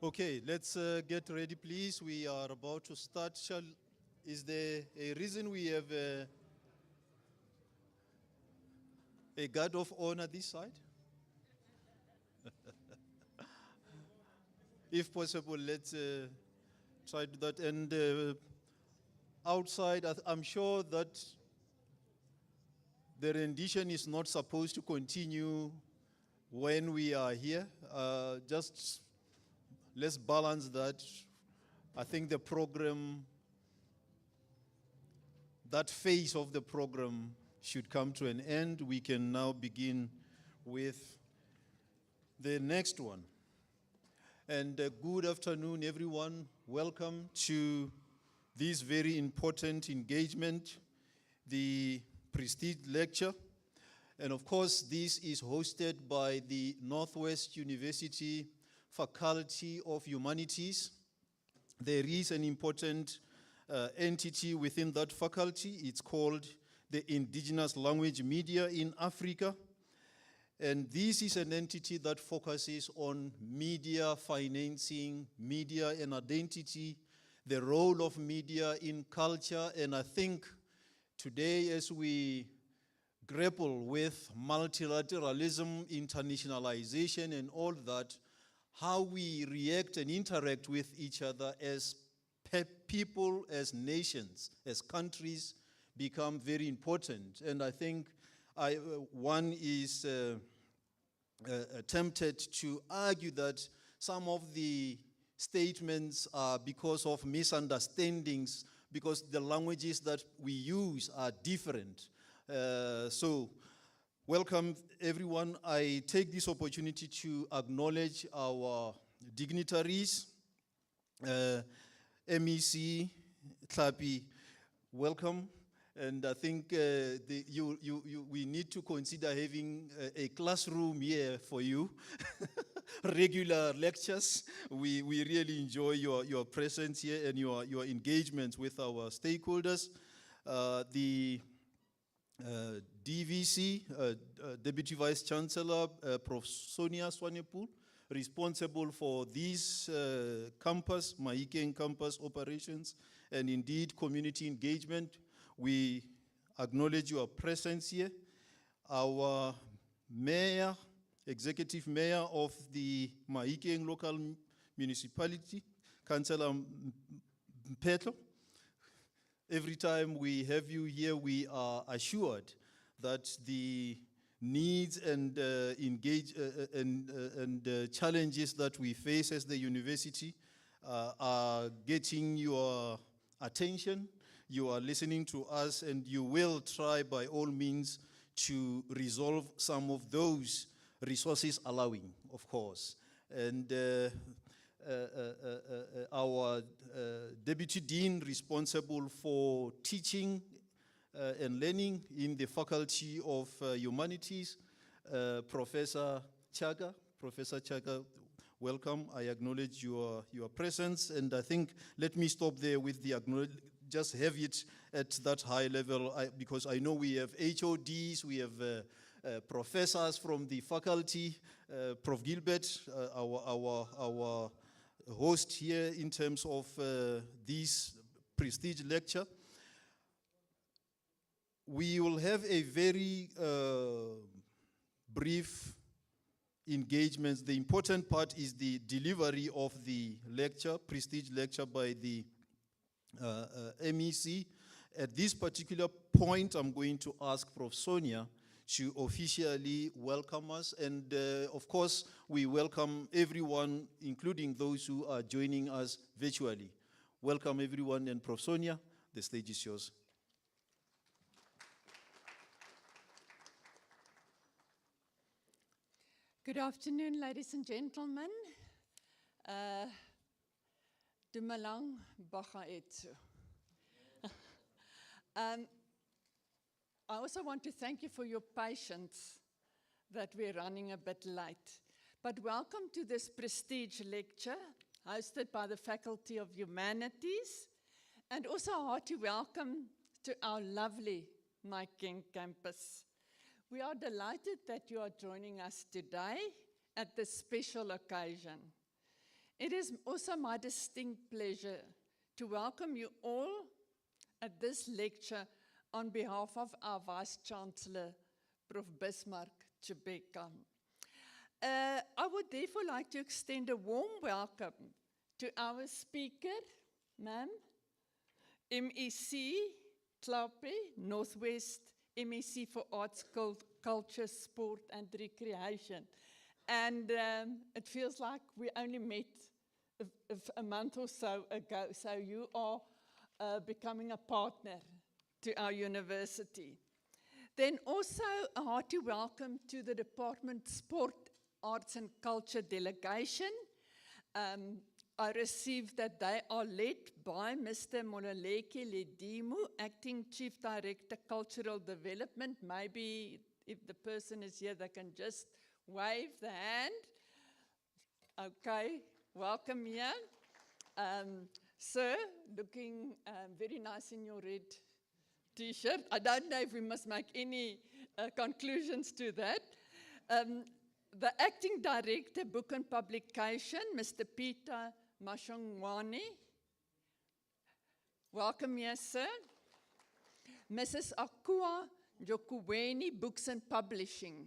Okay, let's get ready, please. We are about to start. Is there a reason we have a guard of honor this side? If possible, let's try to do that. And outside, I'm sure that the rendition is not supposed to continue when we are here. Just let's balance that. I think the program, that phase of the program should come to an end. We can now begin with the next one. And good afternoon, everyone. Welcome to this very important engagement, the Prestige Lecture. And of course, this is hosted by the Northwest University Faculty of Humanities. There is an important entity within that faculty. It's called the Indigenous Language Media in Africa. And this is an entity that focuses on media financing, media and identity, the role of media in culture. And I think today, as we grapple with multilateralism, internationalization, and all that, how we react and interact with each other as people, as nations, as countries, become very important. And I think one is tempted to argue that some of the statements are because of misunderstandings, because the languages that we use are different. So, welcome everyone. I take this opportunity to acknowledge our dignitaries. MEC, Tlapi, welcome. And I think we need to consider having a classroom here for you. Regular lectures. We really enjoy your presence here and your engagement with our stakeholders. The DVC, Deputy Vice Chancellor, Prof Sonia Swanepoel, responsible for this campus, Mahikeng Campus operations, and indeed community engagement. We acknowledge your presence here. Our mayor, executive mayor of the Mahikeng local municipality, Councillor Mpetlo. Every time we have you here, we are assured that the needs and challenges that we face as the university are getting your attention. You are listening to us, and you will try by all means to resolve some of those, resources allowing, of course. And our Deputy Dean responsible for teaching and learning in the Faculty of Humanities, Professor Chaga. Professor Chaga, welcome. I acknowledge your presence, and I think let me stop there with the acknowledgement. Just have it at that high level, because I know we have HODs, we have professors from the faculty, Prof Gilbert, our host here in terms of this Prestige Lecture. We will have a very brief engagement. The important part is the delivery of the lecture, Prestige Lecture by the MEC. At this particular point, I'm going to ask Prof Sonia to officially welcome us. And of course, we welcome everyone, including those who are joining us virtually. Welcome everyone, and Prof Sonia, the stage is yours. Good afternoon, ladies and gentlemen. Dumelang baga etsu. I also want to thank you for your patience that we're running a bit late. But welcome to this Prestige Lecture hosted by the Faculty of Humanities, and also a hearty welcome to our lovely Mahikeng Campus. We are delighted that you are joining us today at this special occasion. It is also my distinct pleasure to welcome you all at this lecture on behalf of our Vice-Chancellor, Prof Bismarck Chibeka. I would therefore like to extend a warm welcome to our speaker, ma'am, MEC Tlape, Northwest MEC for Arts, Culture, Sport and Recreation. And it feels like we only met a month or so ago, so you are becoming a partner to our university. Then also a hearty welcome to the Department Sport, Arts and Culture delegation. I received that they are led by Mr. Mololeke Ledimu, Acting Chief Director, Cultural Development. Maybe if the person is here, they can just wave the hand. Okay, welcome here. Sir, looking very nice in your red T-shirt. I don't know if we must make any conclusions to that. The Acting Director, Book and Publication, Mr. Peter Mashongwane. Welcome here, sir. Mrs. Akua Jokuweni, Books and Publishing.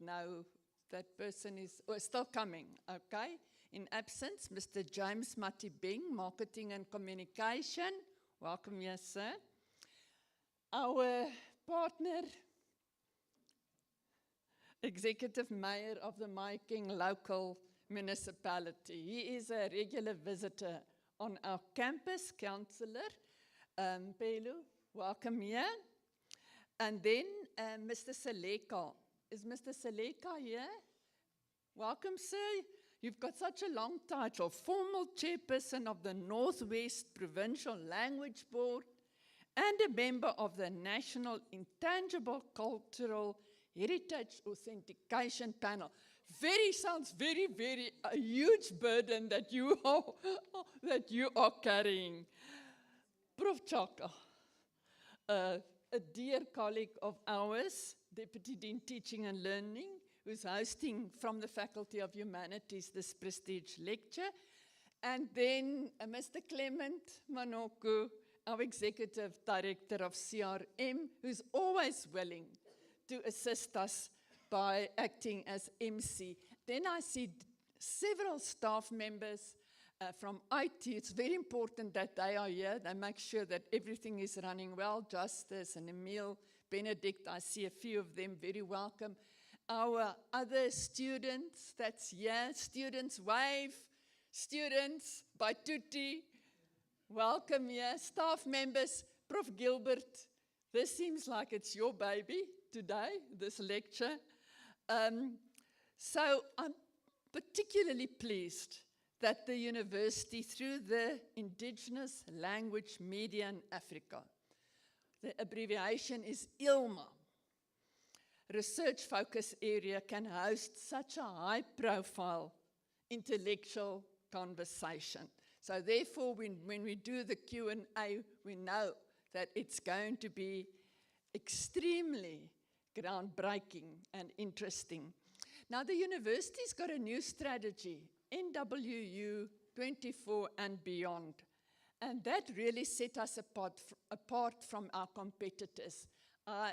No, that person is still coming, okay. In absence, Mr. James Matibeng, Marketing and Communication. Welcome here, sir. Our partner, Executive Mayor of the Mahikeng local municipality. He is a regular visitor on our campus, Councillor Pelu. Welcome here. And then Mr. Seleka. Is Mr. Seleka here? Welcome, sir. You've got such a long title. Formal Chairperson of the Northwest Provincial Language Board and a member of the National Intangible Cultural Heritage Authentication Panel. Sounds very, very a huge burden that you are carrying. Prof Chaka, a dear colleague of ours, Deputy Dean Teaching and Learning, who's hosting from the Faculty of Humanities this prestige lecture. And then Mr. Clement Manoko, our Executive Director of CRM, who's always willing to assist us by acting as MC. Then I see several staff members from IT. It's very important that they are here. They make sure that everything is running well. Justice and Emile, Benedict, I see a few of them, very welcome. Our other students, that's here. Students, wave. Students, Baituti, welcome here. Staff members, Prof Gilbert, this seems like it's your baby today, this lecture. So I'm particularly pleased that the university, through the Indigenous Language Media in Africa, the abbreviation is ILMA, research focus area, can host such a high profile intellectual conversation. So therefore, when we do the Q&A, we know that it's going to be extremely groundbreaking and interesting. Now the university's got a new strategy, NWU 24 and beyond. And that really set us apart from our competitors.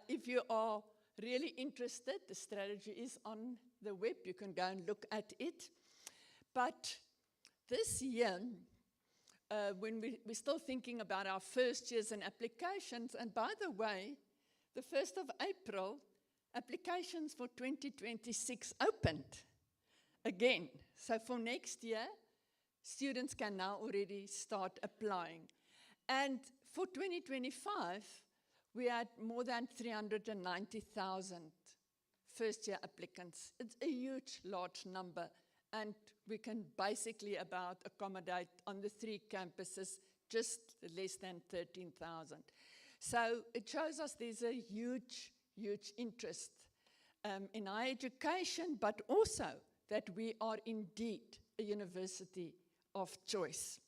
If you are really interested, the strategy is on the web. You can go and look at it. But this year, when we're still thinking about our first years and applications, and by the way, the 1st of April, applications for 2026 opened again. So for next year, students can now already start applying. And for 2025, we had more than 390,000 first-year applicants. It's a huge, large number, and we can basically about accommodate on the 3 campuses just less than 13,000. So it shows us there's a huge, huge interest in higher education, but also that we are indeed a university of choice.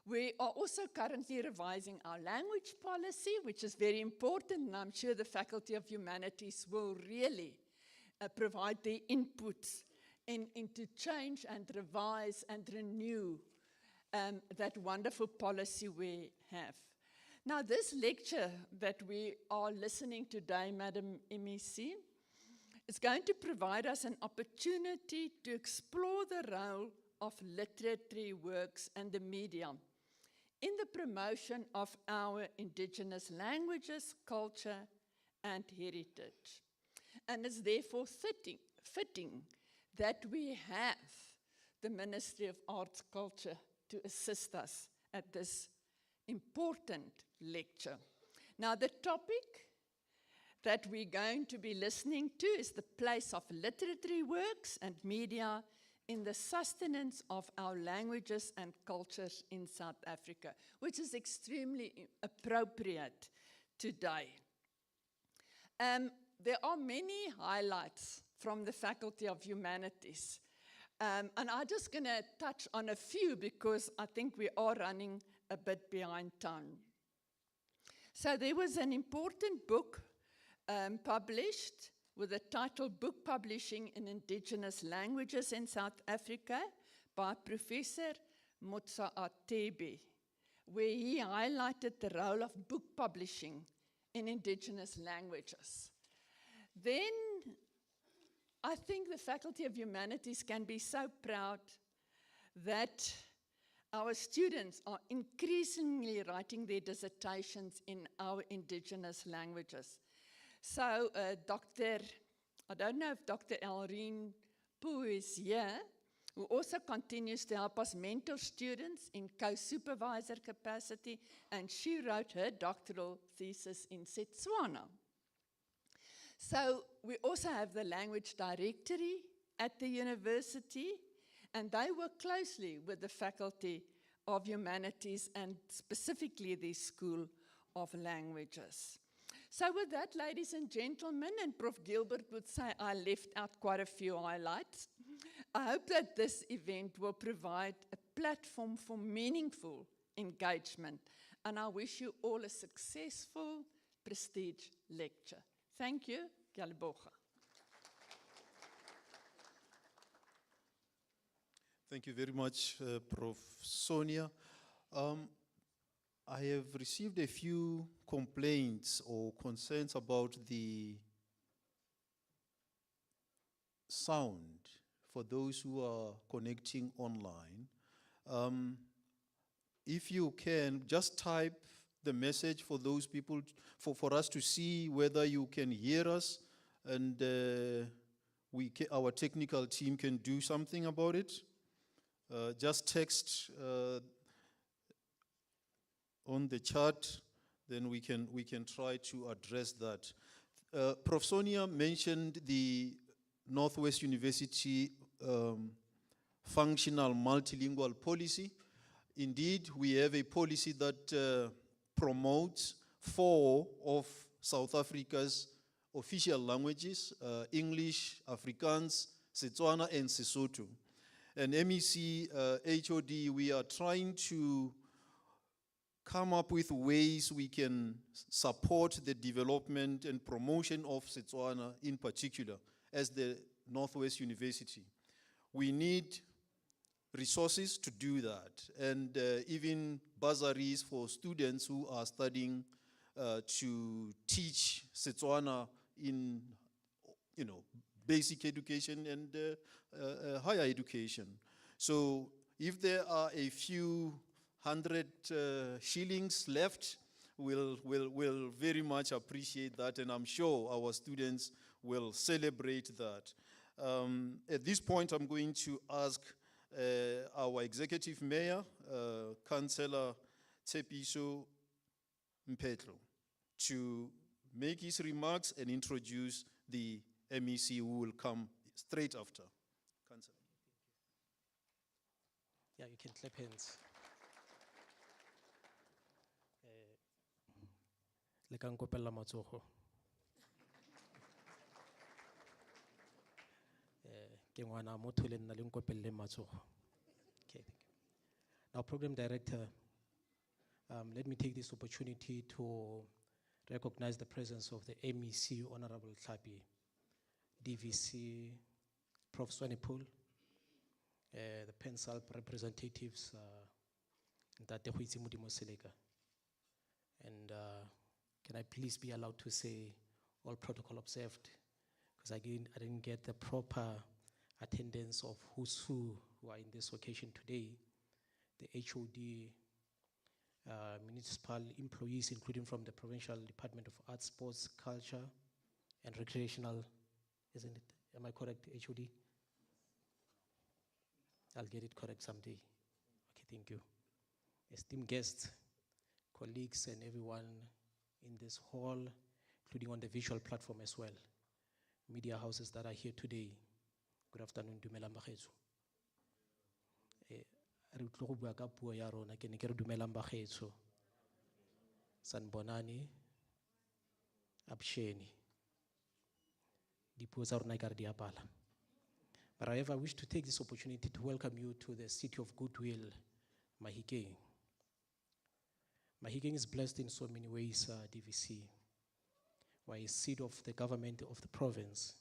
We are also currently revising our language policy, which is very important, and I'm sure the Faculty of Humanities will really provide their inputs in to change and revise and renew that wonderful policy we have. Now, this lecture that we are listening today, Madam MEC, is going to provide us an opportunity to explore the role of literary works and the media in the promotion of our indigenous languages, culture, and heritage. And it's therefore fitting that we have the Ministry of Arts, Culture to assist us at this important lecture. Now, the topic that we're going to be listening to is the place of literary works and media in the sustenance of our languages and cultures in South Africa, which is extremely appropriate today. There are many highlights from the Faculty of Humanities, and I'm just going to touch on a few because I think we are running a bit behind time. So there was an important book published with the title Book Publishing in Indigenous Languages in South Africa by Professor Motsa Atebe, where he highlighted the role of book publishing in indigenous languages. Then I think the Faculty of Humanities can be so proud that our students are increasingly writing their dissertations in our indigenous languages. So I don't know if Dr. Elreen Poo is here, who also continues to help us mentor students in co-supervisor capacity, and she wrote her doctoral thesis in Setswana. So we also have the language directory at the university, and they work closely with the Faculty of Humanities and specifically the School of Languages. So with that, ladies and gentlemen, and Prof Gilbert would say I left out quite a few highlights, I hope that this event will provide a platform for meaningful engagement, and I wish you all a successful prestige lecture. Thank you. Galbocha. Thank you very much, Prof. Sonia. I have received a few complaints or concerns about the sound for those who are connecting online. If you can, just type the message for those people, for us to see whether you can hear us, and our technical team can do something about it. Just text on the chat, then we can try to address that. Prof. Sonia mentioned the Northwest University functional multilingual policy. Indeed, we have a policy that promotes 4 of South Africa's official languages, English, Afrikaans, Setswana, and Sesotho. And MEC, HOD, we are trying to come up with ways we can support the development and promotion of Setswana in particular as the Northwest University. We need resources to do that, and even bursaries for students who are studying to teach Setswana in, basic education and higher education. So if there are a few 100 shillings left, we'll very much appreciate that, and I'm sure our students will celebrate that. At this point, I'm going to ask our executive mayor, Councillor Tshepiso Mpetlo, to make his remarks and introduce the MEC who will come straight after. Councillor. Yeah, you can clap hands. Lekang kopela matsogo. Ke ngwana motho le nna le nkopelle matsogo. Okay, thank you. Now, Program Director, let me take this opportunity to recognize the presence of the MEC, Honorable Tlhapi, DVC, Prof Swanepoel, the PENSALP representatives, Ntate Huitsi Modimo Seleka. And can I please be allowed to say all protocol observed? Because again, I didn't get the proper attendance of who's who are in this occasion today. The HOD, municipal employees, including from the Provincial Department of Arts, Sports, Culture, and Recreational, isn't it? Am I correct, HOD? I'll get it correct someday. Okay, thank you. Esteemed guests, colleagues, and everyone in this hall, including on the visual platform as well. Media houses that are here today. Good afternoon, dumelang bakgetso. Re tlo go bua ka puo ya rona ke ne ke re dumelang bakgetso. Sanbonani, Absheni. Dipuo tsa rona ekare di a pala. But however, I wish to take this opportunity to welcome you to the city of goodwill, Mahikeng. Mahikeng is blessed in so many ways, DVC. We're a seat of the government of the province.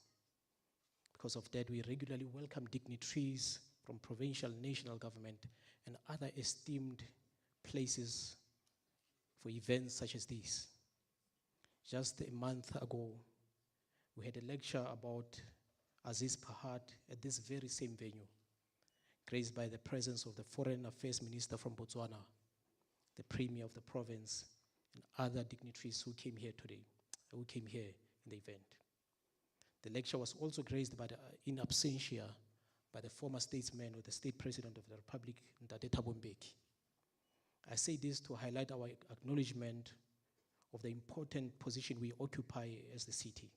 Because of that, we regularly welcome dignitaries from provincial, national government, and other esteemed places for events such as these. Just a month ago, we had a lecture about Aziz Pahad at this very same venue, graced by the presence of the Foreign Affairs Minister from Botswana, the Premier of the province, and other dignitaries who came here today, who came here in the event. The lecture was also graced by in absentia by the former statesman or the state president of the Republic, Ntate Thabo Mbeki. I say this to highlight our acknowledgement of the important position we occupy as the city.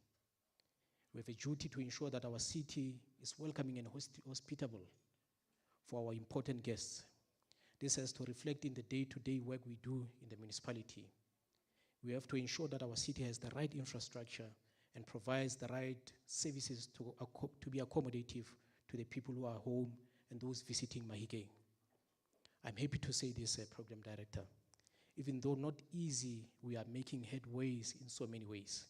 We have a duty to ensure that our city is welcoming and hospitable for our important guests. This has to reflect in the day-to-day work we do in the municipality. We have to ensure that our city has the right infrastructure and provides the right services to be accommodative to the people who are home and those visiting Mahikeng. I'm happy to say this, Program Director. Even though not easy, we are making headways in so many ways.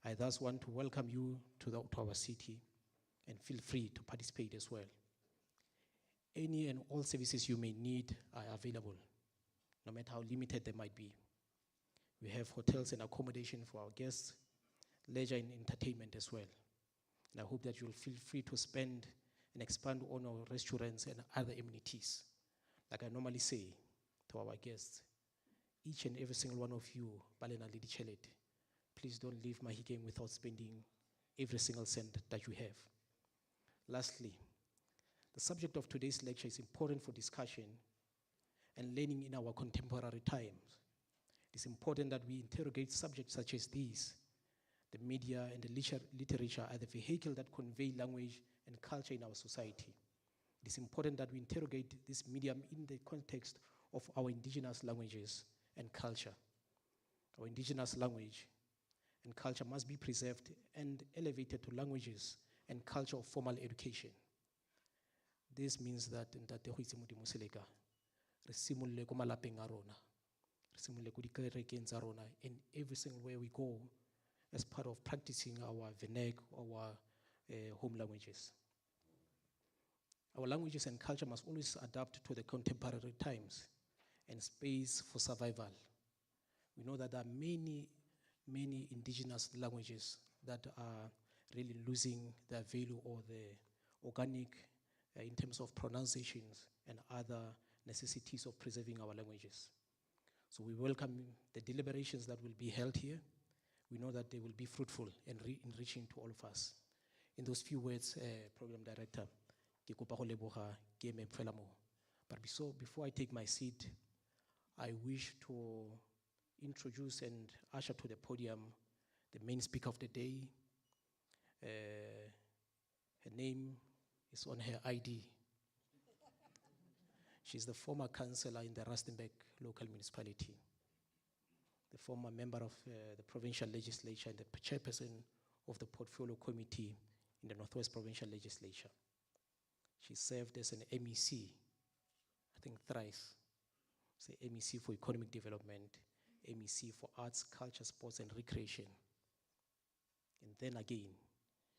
I thus want to welcome you to our city and feel free to participate as well. Any and all services you may need are available, no matter how limited they might be. We have hotels and accommodation for our guests, leisure and entertainment as well. And I hope that you'll feel free to spend and expand on our restaurants and other amenities. Like I normally say to our guests, each and every single one of you, Balena Lidi Chelet, please don't leave Mahikeng without spending every single cent that you have. Lastly, the subject of today's lecture is important for discussion and learning in our contemporary times. It's important that we interrogate subjects such as these. The media and the literature are the vehicle that convey language and culture in our society. It is important that we interrogate this medium in the context of our indigenous languages and culture. Our indigenous language and culture must be preserved and elevated to languages and culture of formal education. This means that Ntate Huitsi Modimo Seleka, re simolle ko malapeng a rona, re simolle ko dikerekeng tsa rona, and every single way we go as part of practicing our vernac, our home languages. Our languages and culture must always adapt to the contemporary times and space for survival. We know that there are many indigenous languages that are really losing their value or the organic in terms of pronunciations and other necessities of preserving our languages. So we welcome the deliberations that will be held here. We know that they will be fruitful and enriching to all of us. In those few words, Program Director, ke kopa go leboga ke eme fela mo. But before I take my seat, I wish to introduce and usher to the podium the main speaker of the day. Her name is on her ID. She's the former councillor in the Rustenburg local municipality, the former member of the provincial legislature and the chairperson of the portfolio committee in the Northwest Provincial Legislature. She served as an MEC, I think thrice. It's the MEC for Economic Development, MEC for Arts, Culture, Sports and Recreation. And then again,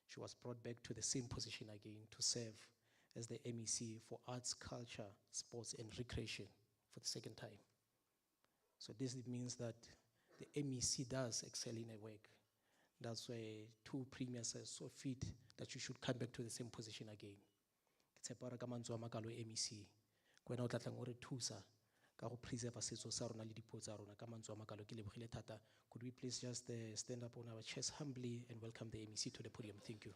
she was brought back to the same position again to serve as the MEC for Arts, Culture, Sports and Recreation for the second time. So this means that the MEC does excel in her work. That's why two premiers are so fit that you should come back to the same position again. It's a mantswe a makalo MEC. Kwena o tla tlang o re thusa ka go preserve setso sa rona le dipuo tsa rona ka mantswe a makalo ke lebogile thata. Could we please just stand up on our chairs humbly and welcome the MEC to the podium? Thank you.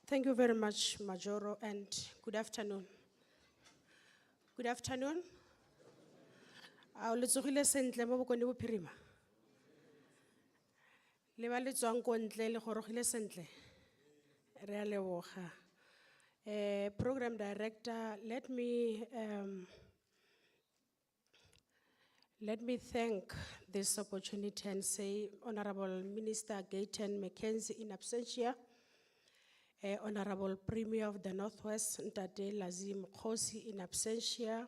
Thank you very much, Majoro, and good afternoon. Good afternoon. Letsogile sentle mo bokone bophirima. Le ba le tswang ko ntle le gorogile sentle. Re a leboga. Program director, let me thank this opportunity and say Honorable Minister Gayton McKenzie in absentia. Honorable Premier of the Northwest, Ntate Lazim Khosi in absentia.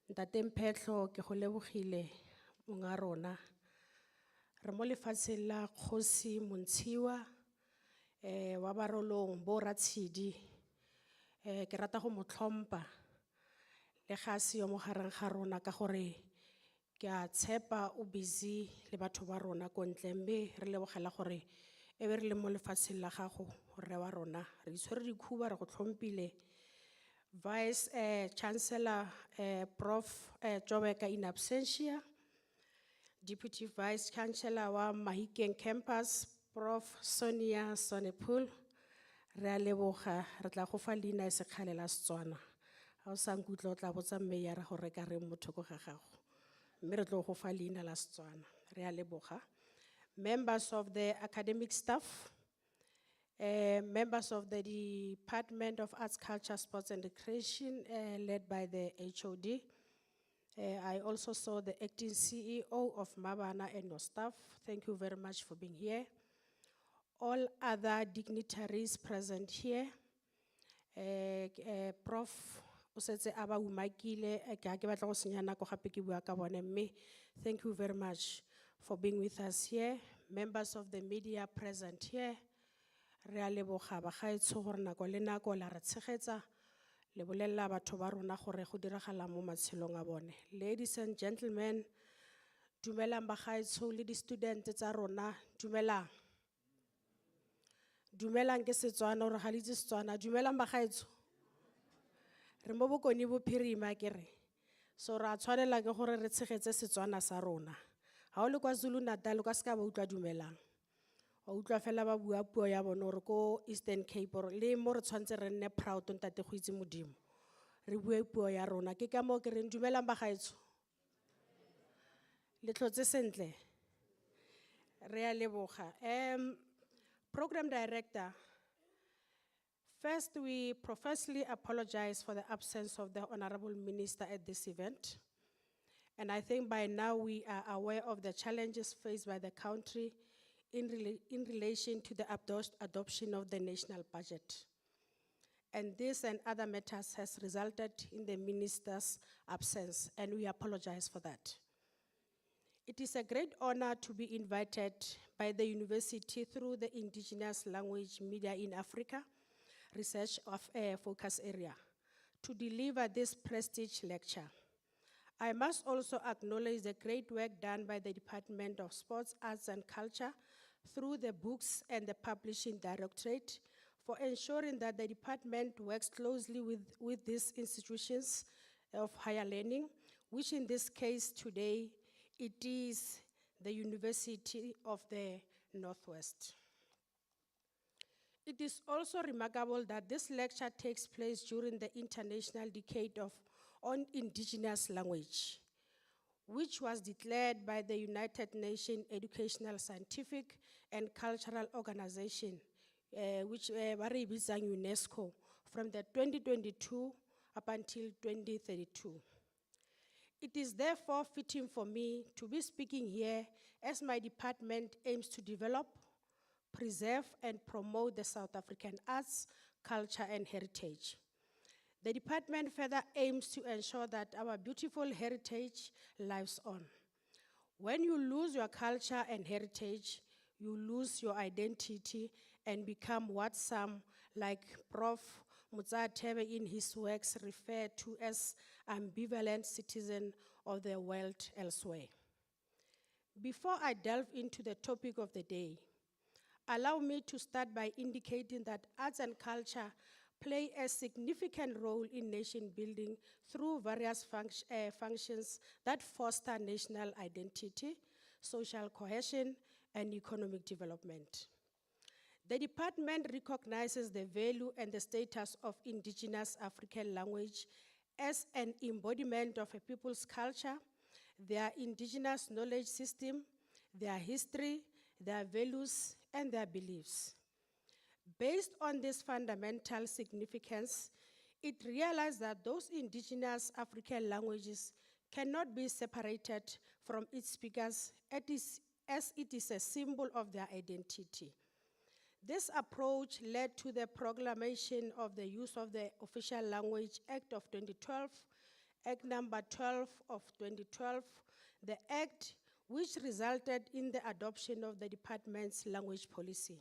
Ntate Mpetlo ke go lebogile monga rona. Re mo lefatsheng la Khosi Montshiwa wa barolong bo Ratshidi. Ke rata go mo tlhompa le ga se yo mo gareng ga rona ka gore ke a tshepa o busy le batho ba rona ko ntle mme re lebogela gore e be re le mo lefatsheng la gago rre wa rona re itshwere dikhuba re go tlhompile. Vice Chancellor Prof Jobeka in absentia, Deputy Vice Chancellor wa Mahikeng Campus Prof Sonia Sonepul, re a leboga re tla go fa leina e sekgale la Setswana ga o sa nkutlwa o tla botsa mme ya re go reka reng motho go ga gago mme re tlo go fa leina la Setswana re a leboga. Members of the academic staff, members of the Department of Arts, Culture, Sports and Recreation, led by the HOD. I also saw the acting CEO of Mabana and your staff. Thank you very much for being here. All other dignitaries present here. Prof o setse a ba umakile ke batla go senya nako gape ke bua ka bone mme thank you very much for being with us here. Members of the media present here. Re a leboga ba gaetsho gore nako le nako la re tshegetsa le bolella batho ba rona gore go diragala mo matshelong a bone. Ladies and gentlemen, dumelang ba gaetsho le di students tsa rona, dumelang. Dumelang ke Setswana gore ga le itse Setswana, dumelang ba gaetsho. Re mo bokone bophirima ke re. So ra tshwanela ke gore re tshegetse Setswana sa rona. Ha o le kwa Zulu Natal ka ska ba utlwa dumelang. O utlwa fela ba bua puo ya bona gore ko Eastern Cape le mo re tshwantse re nne proud ntate go itse modimo. Re bue puo ya rona ke ka mo ke reng dumelang ba gaetsho. Le tlotse sentle. Re a leboga. Program director, first we profusely apologize for the absence of the Honorable Minister at this event. And I think by now we are aware of the challenges faced by the country in relation to the adoption of the national budget. And this and other matters has resulted in the minister's absence, and we apologize for that. It is a great honor to be invited by the university through the Indigenous Language Media in Africa research of focus area to deliver this prestige lecture. I must also acknowledge the great work done by the Department of Sports, Arts and Culture through the Books and the Publishing Directorate for ensuring that the department works closely with these institutions of higher learning, which in this case today, it is the University of the Northwest. It is also remarkable that this lecture takes place during the International Decade on Indigenous Language, which was declared by the United Nations Educational, Scientific and Cultural Organization, which is UNESCO, from the 2022 up until 2032. It is therefore fitting for me to be speaking here as my department aims to develop, preserve and promote the South African arts, culture and heritage. The department further aims to ensure that our beautiful heritage lives on. When you lose your culture and heritage, you lose your identity and become what some, like Prof Mutsatebe in his works, refer to as ambivalent citizen of the world elsewhere. Before I delve into the topic of the day, allow me to start by indicating that arts and culture play a significant role in nation building through various functions that foster national identity, social cohesion, and economic development. The department recognizes the value and the status of indigenous African language as an embodiment of a people's culture, their indigenous knowledge system, their history, their values, and their beliefs. Based on this fundamental significance, it realized that those indigenous African languages cannot be separated from its speakers as it is a symbol of their identity. This approach led to the proclamation of the Use of the Official Language Act of 2012, Act number 12 of 2012, the act which resulted in the adoption of the department's language policy.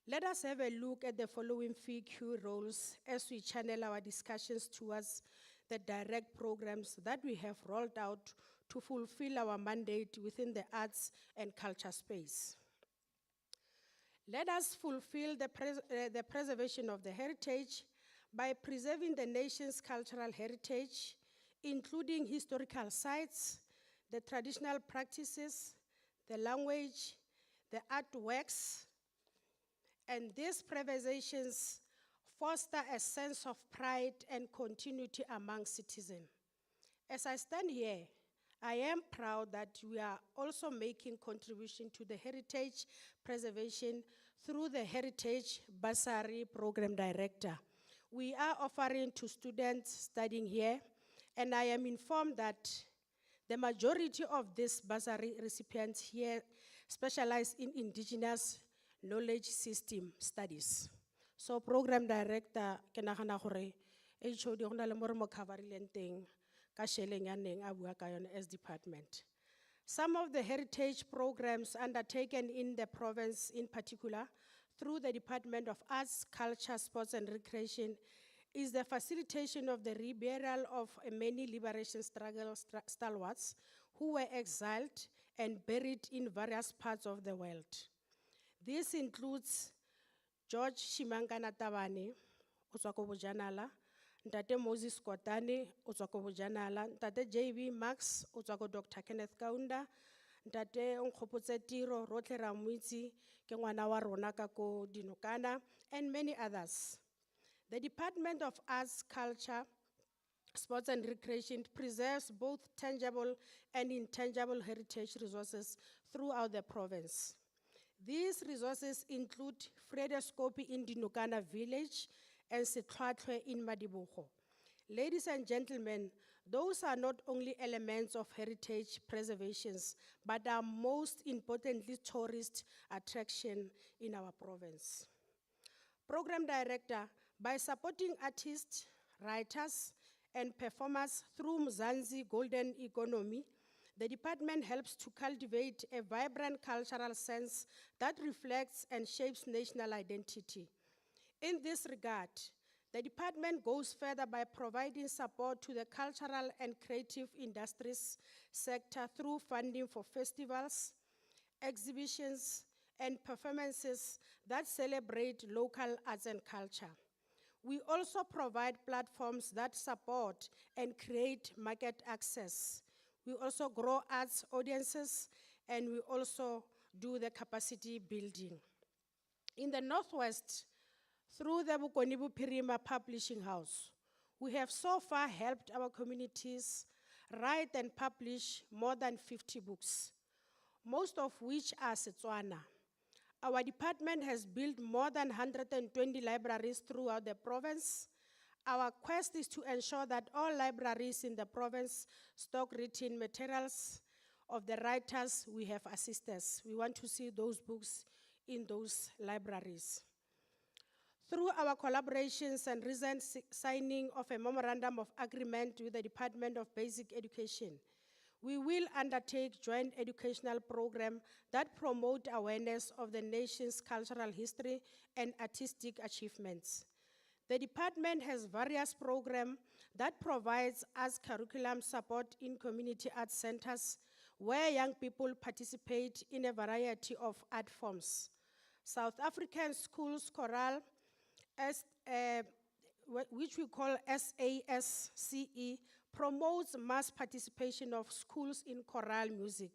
Let us have a look at the following key roles as we channel our discussions towards the direct programs that we have rolled out to fulfill our mandate within the arts and culture space. Let us fulfill the preservation of the heritage by preserving the nation's cultural heritage, including historical sites, the traditional practices, the language, the artworks, and these preservations foster a sense of pride and continuity among citizens. As I stand here, I am proud that we are also making contribution to the heritage preservation through the Heritage Bursary Program Director. We are offering to students studying here, and I am informed that the majority of these bursary recipients here specialize in indigenous knowledge system studies. So Program Director, ke nagana gore HOD go na le mo re mo coverileng teng ka sheleng ya neng a bua ka yone as department. Some of the heritage programs undertaken in the province in particular through the Department of Arts, Culture, Sports and Recreation is the facilitation of the reburial of many liberation struggle stalwarts who were exiled and buried in various parts of the world. This includes George Shimangana Tabane, Otswako Bojanala, Ntate Moses Kotane, Otswako Bojanala, Ntate J.B. Max, Otswako Dr. Kenneth Kaunda, Ntate Nkgopotse Tiro, Rotle Ramwitsi, ke ngwana wa rona ka ko Dinokana, and many others. The Department of Arts, Culture, Sports and Recreation preserves both tangible and intangible heritage resources throughout the province. These resources include Fredoscopy in Dinokana village and Setlhwatlhwe in Madibogo. Ladies and gentlemen, those are not only elements of heritage preservations, but are most importantly tourist attraction in our province. Program Director, by supporting artists, writers, and performers through Mzansi Golden Economy, the department helps to cultivate a vibrant cultural sense that reflects and shapes national identity. In this regard, the department goes further by providing support to the cultural and creative industries sector through funding for festivals, exhibitions, and performances that celebrate local arts and culture. We also provide platforms that support and create market access. We also grow arts audiences, and we also do the capacity building. In the Northwest, through the Bokoni Bophirima Publishing House, we have so far helped our communities write and publish more than 50 books, most of which are Setswana. Our department has built more than 120 libraries throughout the province. Our quest is to ensure that all libraries in the province stock written materials of the writers we have assisted. We want to see those books in those libraries. Through our collaborations and recent signing of a memorandum of agreement with the Department of Basic Education, we will undertake joint educational programs that promote awareness of the nation's cultural history and artistic achievements. The department has various programs that provides arts curriculum support in community arts centers where young people participate in a variety of art forms. South African Schools Choral, which we call SASCE, promotes mass participation of schools in choral music,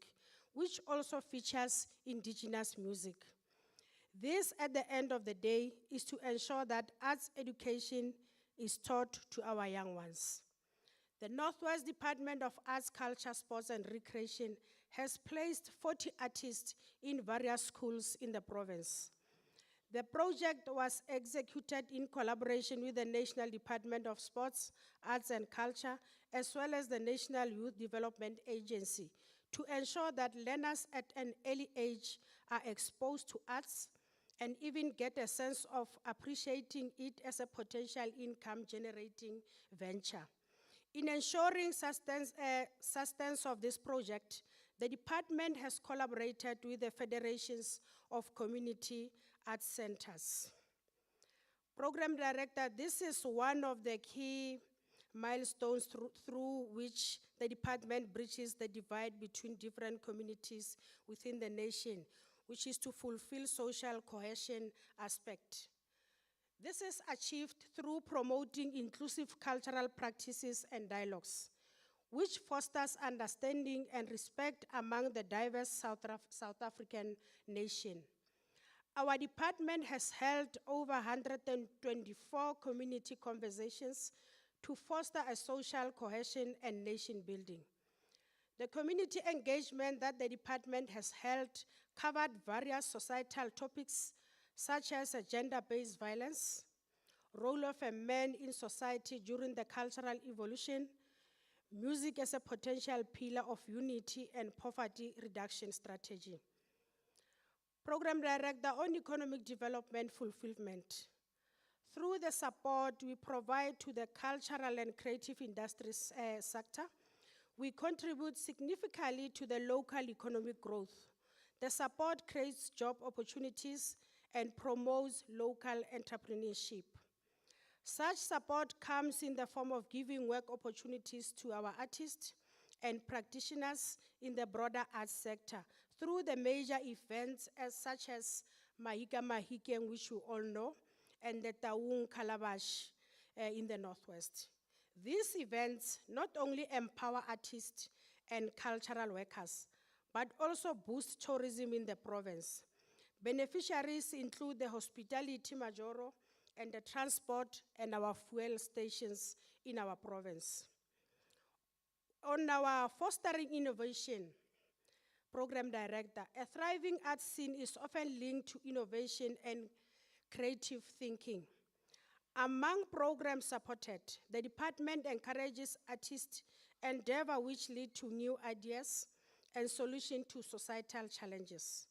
which also features indigenous music. This, at the end of the day, is to ensure that arts education is taught to our young ones. The Northwest Department of Arts, Culture, Sports and Recreation has placed 40 artists in various schools in the province. The project was executed in collaboration with the National Department of Sports, Arts and Culture, as well as the National Youth Development Agency, to ensure that learners at an early age are exposed to arts and even get a sense of appreciating it as a potential income-generating venture. In ensuring sustenance of this project, the department has collaborated with the federations of community arts centers. Program Director, this is one of the key milestones through which the department bridges the divide between different communities within the nation, which is to fulfill social cohesion aspect. This is achieved through promoting inclusive cultural practices and dialogues, which fosters understanding and respect among the diverse South African nation. Our department has held over 124 community conversations to foster a social cohesion and nation building. The community engagement that the department has held covered various societal topics such as gender-based violence, role of a man in society during the cultural evolution, music as a potential pillar of unity and poverty reduction strategy. Program Director on Economic Development Fulfillment. Through the support we provide to the cultural and creative industries sector, we contribute significantly to the local economic growth. The support creates job opportunities and promotes local entrepreneurship. Such support comes in the form of giving work opportunities to our artists and practitioners in the broader arts sector through the major events such as Mahikeng, which you all know, and the Taung Calabash in the Northwest. These events not only empower artists and cultural workers, but also boost tourism in the province. Beneficiaries include the Hospitality Majoro and the transport and our fuel stations in our province. On our fostering innovation, Program Director, a thriving arts scene is often linked to innovation and creative thinking. Among programs supported, the department encourages artist endeavor which lead to new ideas and solutions to societal challenges.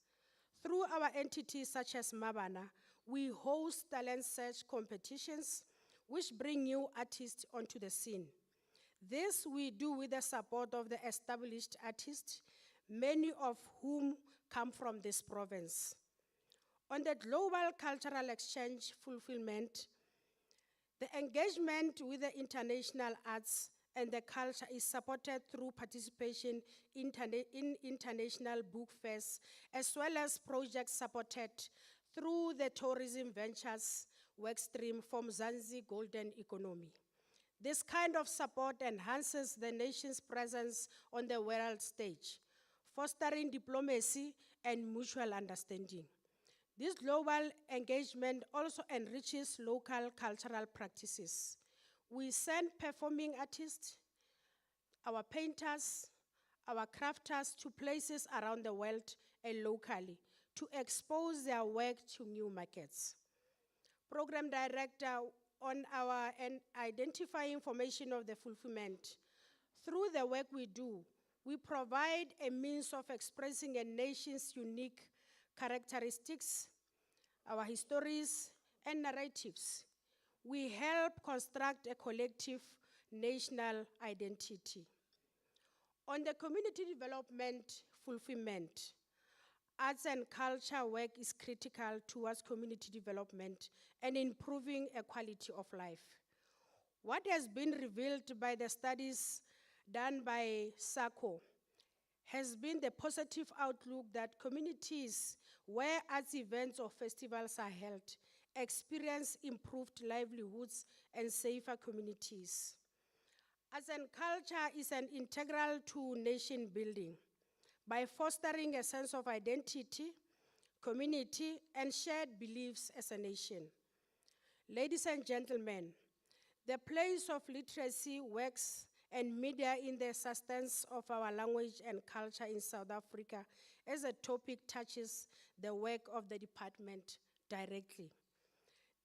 Through our entities such as Mabana, we host talent search competitions which bring new artists onto the scene. This we do with the support of the established artists, many of whom come from this province. On the global cultural exchange fulfillment, the engagement with the international arts and the culture is supported through participation in international book fairs, as well as projects supported through the tourism ventures workstream from Zanzi Golden Economy. This kind of support enhances the nation's presence on the world stage, fostering diplomacy and mutual understanding. This global engagement also enriches local cultural practices. We send performing artists, our painters, our crafters to places around the world and locally to expose their work to new markets. Program Director on our identify information of the fulfillment. Through the work we do, we provide a means of expressing a nation's unique characteristics, our histories, and narratives, we help construct a collective national identity. On the community development fulfillment, arts and culture work is critical towards community development and improving a quality of life. What has been revealed by the studies done by SACO has been the positive outlook that communities where arts events or festivals are held experience improved livelihoods and safer communities. Arts and culture is an integral to nation building by fostering a sense of identity, community, and shared beliefs as a nation. Ladies and gentlemen, the place of literacy works and media in the sustenance of our language and culture in South Africa as a topic touches the work of the department directly.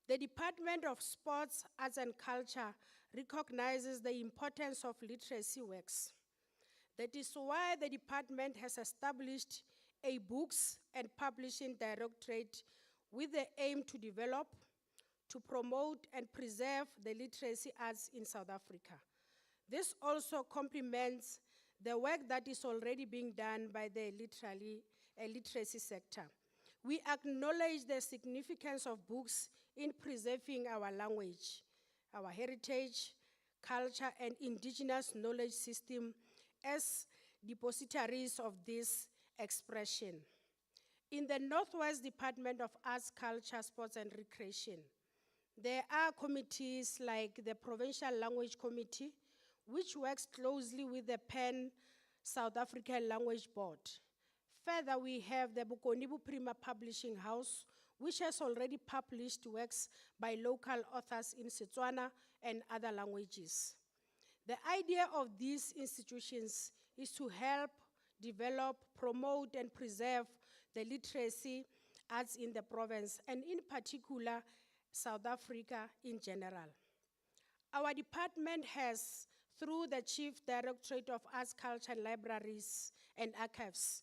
The Department of Sports, Arts and Culture recognizes the importance of literacy works. That is why the department has established a Books and Publishing Directorate with the aim to develop, to promote and preserve the literacy arts in South Africa. This also complements the work that is already being done by the literacy sector. We acknowledge the significance of books in preserving our language, our heritage, culture, and indigenous knowledge system as depositories of this expression. In the Northwest Department of Arts, Culture, Sports, and Recreation, there are committees like the Provincial Language Committee, which works closely with the Pan-South African Language Board. Further, we have the Bokonibu Prima Publishing House, which has already published works by local authors in Setswana and other languages. The idea of these institutions is to help develop, promote, and preserve the literacy arts in the province, and in particular, South Africa in general. Our department has, through the Chief Directorate of Arts, Culture, Libraries, and Archives,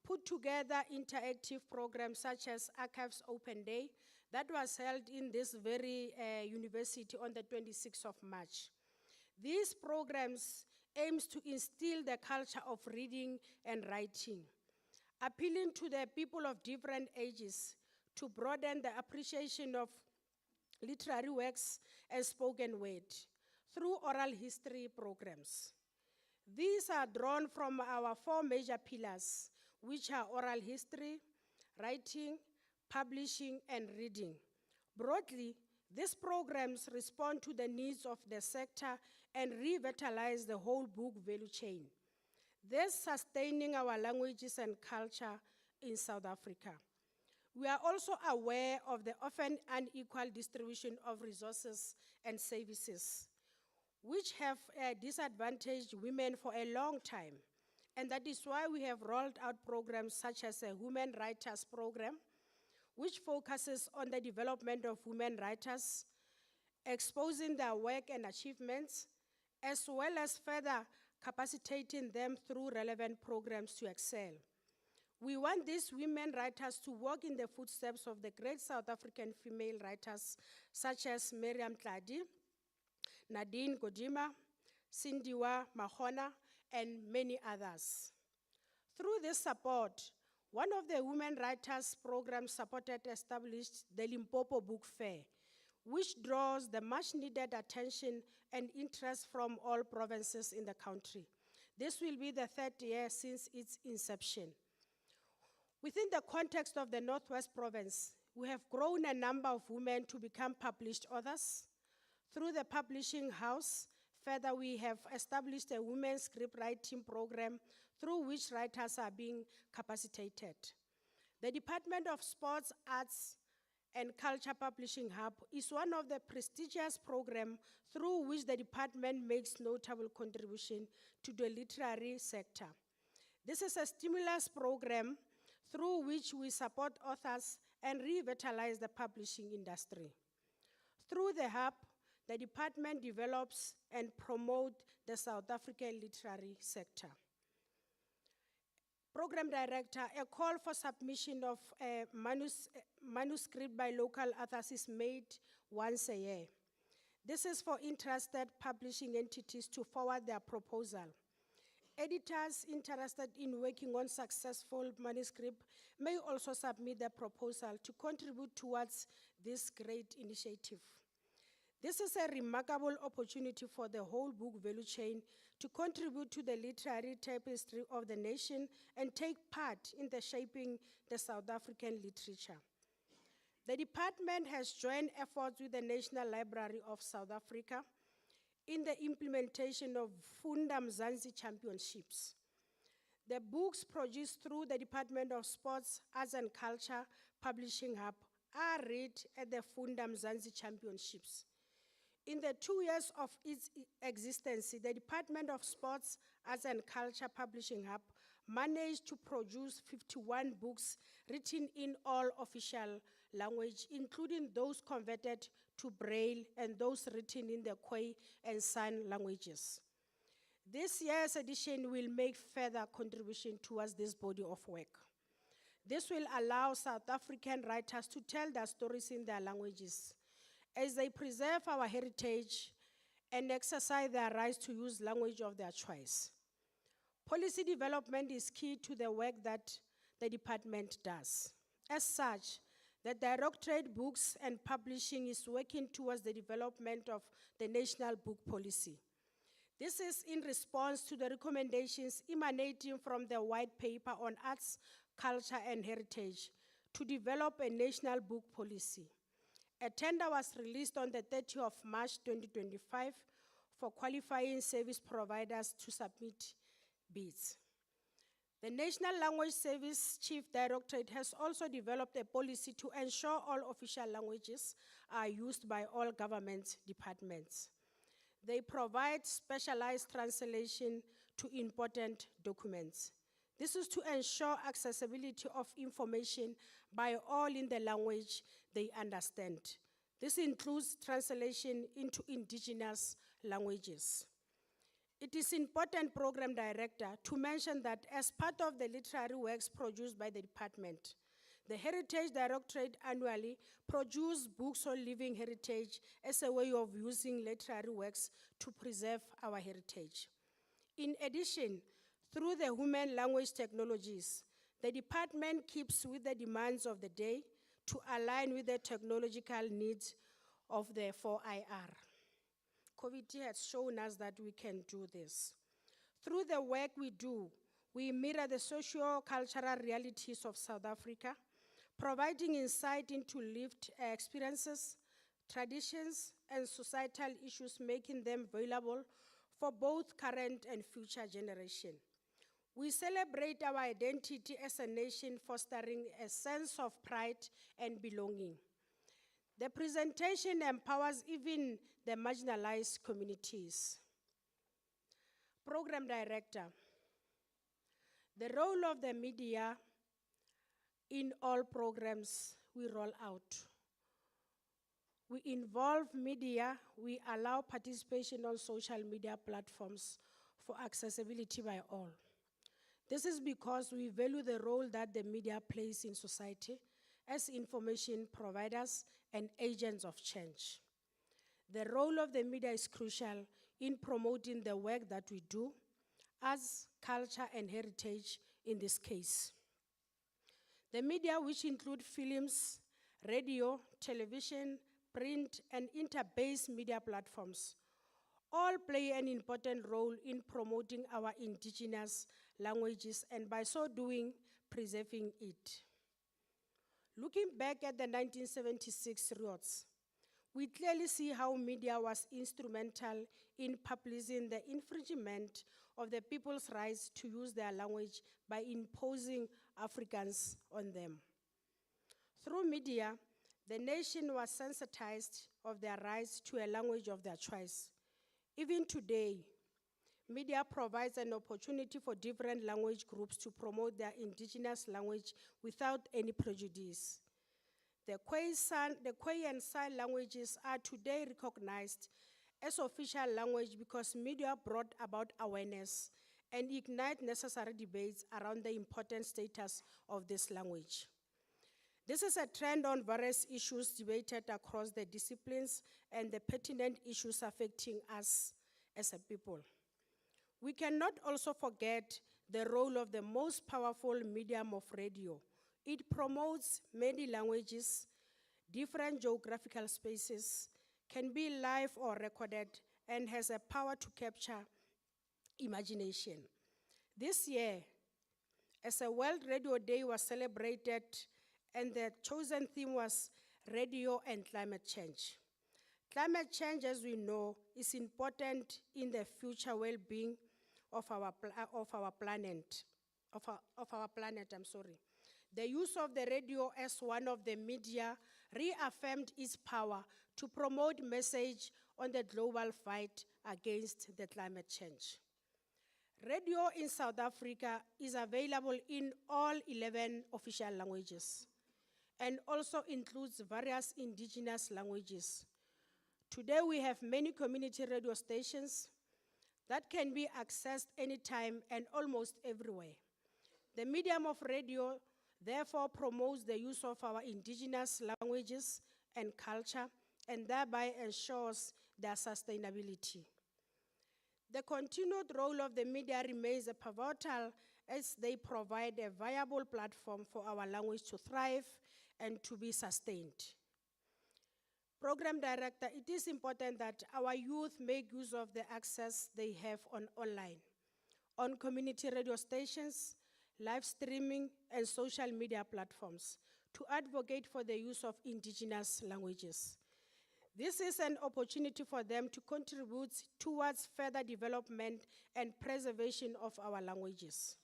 put together interactive programs such as Archives Open Day that was held in this very university on the 26th of March. These programs aims to instill the culture of reading and writing, appealing to the people of different ages to broaden the appreciation of literary works and spoken word through oral history programs. These are drawn from our 4 major pillars, which are oral history, writing, publishing, and reading. Broadly, these programs respond to the needs of the sector and revitalize the whole book value chain, thus sustaining our languages and culture in South Africa. We are also aware of the often unequal distribution of resources and services, which have disadvantaged women for a long time. And that is why we have rolled out programs such as a Women Writers Program, which focuses on the development of women writers, exposing their work and achievements, as well as further capacitating them through relevant programs to excel. We want these women writers to walk in the footsteps of the great South African female writers, such as Miriam Tladi, Nadine Godima, Cindywa Mahona, and many others. Through this support, one of the Women Writers programs supported established the Limpopo Book Fair, which draws the much needed attention and interest from all provinces in the country. This will be the 3rd year since its inception. Within the context of the Northwest Province, we have grown a number of women to become published authors. Through the publishing house, further, we have established a women's script writing program through which writers are being capacitated. The Department of Sports, Arts, and Culture Publishing Hub is one of the prestigious programs through which the department makes notable contribution to the literary sector. This is a stimulus program through which we support authors and revitalize the publishing industry. Through the hub, the department develops and promotes the South African literary sector. Program Director, a call for submission of a manuscript by local authors is made once a year. This is for interested publishing entities to forward their proposal. Editors interested in working on successful manuscript may also submit their proposal to contribute towards this great initiative. This is a remarkable opportunity for the whole book value chain to contribute to the literary tapestry of the nation and take part in the shaping the South African literature. The department has joined efforts with the National Library of South Africa in the implementation of Funda Mzansi Championships. The books produced through the Department of Sports, Arts and Culture Publishing Hub are read at the Funda Mzansi Championships. In the 2 years of its existence, the Department of Sports, Arts and Culture Publishing Hub managed to produce 51 books written in all official language, including those converted to Braille and those written in the Khoi and San languages. This year's edition will make further contribution towards this body of work. This will allow South African writers to tell their stories in their languages as they preserve our heritage and exercise their rights to use language of their choice. Policy development is key to the work that the department does. As such, the Directorate Books and Publishing is working towards the development of the National Book Policy. This is in response to the recommendations emanating from the White Paper on Arts, Culture and Heritage to develop a national book policy. A tender was released on the 30th of March 2025 for qualifying service providers to submit bids. The National Language Service Chief Directorate has also developed a policy to ensure all official languages are used by all government departments. They provide specialized translation to important documents. This is to ensure accessibility of information by all in the language they understand. This includes translation into indigenous languages. It is important, Program Director, to mention that as part of the literary works produced by the department, the Heritage Directorate annually produces books on living heritage as a way of using literary works to preserve our heritage. In addition, through the human language technologies, the department keeps with the demands of the day to align with the technological needs of the 4IR. COVID has shown us that we can do this. Through the work we do, we mirror the socio-cultural realities of South Africa, providing insight into lived experiences, traditions, and societal issues, making them available for both current and future generations. We celebrate our identity as a nation, fostering a sense of pride and belonging. The presentation empowers even the marginalized communities. Program Director, the role of the media in all programs we roll out. We involve media, we allow participation on social media platforms for accessibility by all. This is because we value the role that the media plays in society as information providers and agents of change. The role of the media is crucial in promoting the work that we do as culture and heritage in this case. The media, which include films, radio, television, print, and inter-based media platforms, all play an important role in promoting our indigenous languages and by so doing, preserving it. Looking back at the 1976 riots, we clearly see how media was instrumental in publishing the infringement of the people's rights to use their language by imposing Africans on them. Through media, the nation was sensitized of their rights to a language of their choice. Even today, media provides an opportunity for different language groups to promote their indigenous language without any prejudice. The Khoi and San languages are today recognized as official language because media brought about awareness and ignite necessary debates around the important status of this language. This is a trend on various issues debated across the disciplines and the pertinent issues affecting us as a people. We cannot also forget the role of the most powerful medium of radio. It promotes many languages, different geographical spaces, can be live or recorded, and has a power to capture imagination. This year, as a World Radio Day was celebrated, and the chosen theme was radio and climate change. Climate change, as we know, is important in the future well-being of our planet. The use of the radio as one of the media reaffirmed its power to promote message on the global fight against the climate change. Radio in South Africa is available in all 11 official languages and also includes various indigenous languages. Today we have many community radio stations that can be accessed anytime and almost everywhere. The medium of radio therefore promotes the use of our indigenous languages and culture and thereby ensures their sustainability. The continued role of the media remains pivotal as they provide a viable platform for our language to thrive and to be sustained. Program Director, it is important that our youth make use of the access they have online, on community radio stations, live streaming, and social media platforms to advocate for the use of indigenous languages. This is an opportunity for them to contribute towards further development and preservation of our languages.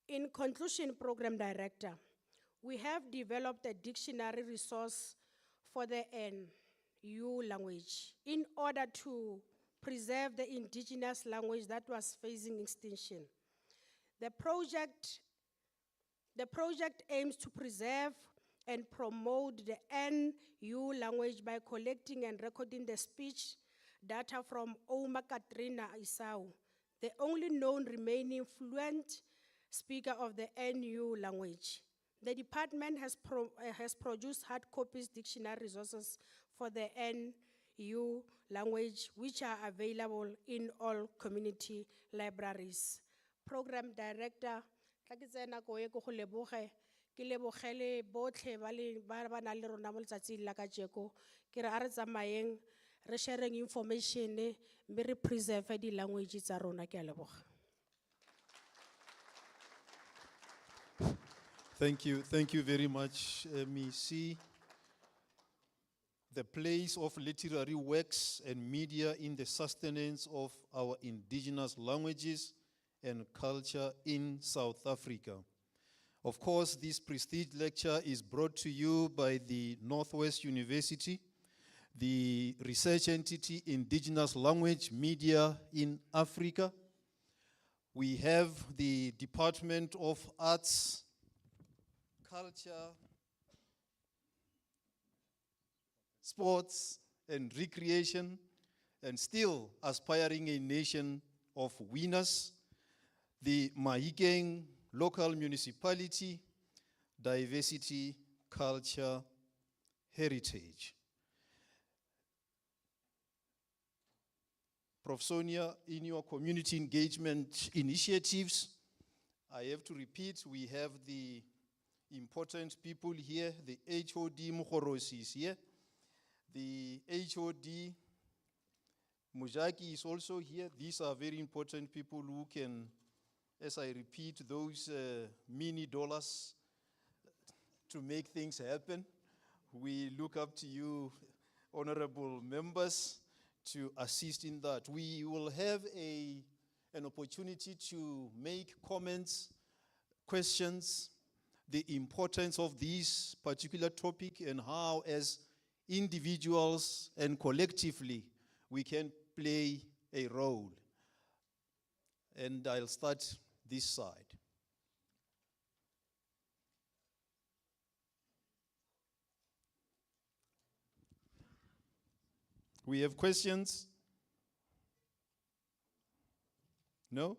In conclusion, Program Director, we have developed a dictionary resource for the NU language in order to preserve the indigenous language that was facing extinction. The project aims to preserve and promote the NU language by collecting and recording the speech data from Oma Katrina Isau, the only known remaining fluent speaker of the NU language. The department has produced hard copies dictionary resources for the NU language, which are available in all community libraries. Program Director, ke lebogele botlhe ba na le rona mo letsatsing la kajeko ke re a re tsamayeng re sharing information mme re preserve di language tsa rona ke a leboga. Thank you very much, Misi. The place of literary works and media in the sustenance of our indigenous languages and culture in South Africa. Of course, this prestige lecture is brought to you by the Northwest University, the research entity Indigenous Language Media in Africa. We have the Department of Arts, Culture, Sports and Recreation, and still aspiring a nation of winners, the Mahikeng Local Municipality, Diversity, Culture, Heritage. Prof. Sonia, in your community engagement initiatives, I have to repeat, we have the important people here. The HOD Mukhorosi is here. The HOD Mujaki is also here. These are very important people who can, as I repeat, those mini dollars to make things happen. We look up to you, honorable members, to assist in that. We will have an opportunity to make comments, questions, the importance of this particular topic and how as individuals and collectively we can play a role. And I'll start this side. We have questions? No?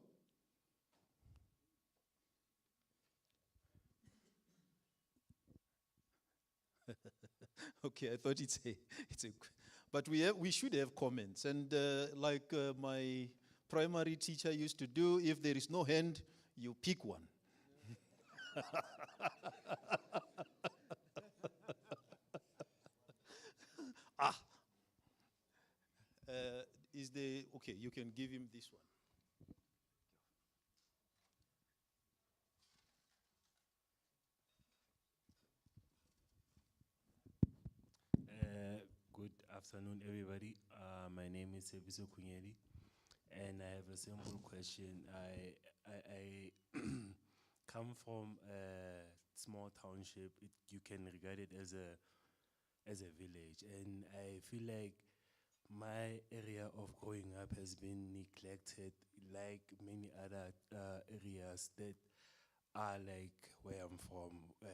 Okay, I thought but we should have comments. And like my primary teacher used to do, if there is no hand, you pick one. Okay, you can give him this one. Good afternoon, everybody. My name is Sebiso Kunyeli, and I have a simple question. I come from a small township. You can regard it as a village, and I feel like my area of growing up has been neglected, like many other areas that are like where I'm from,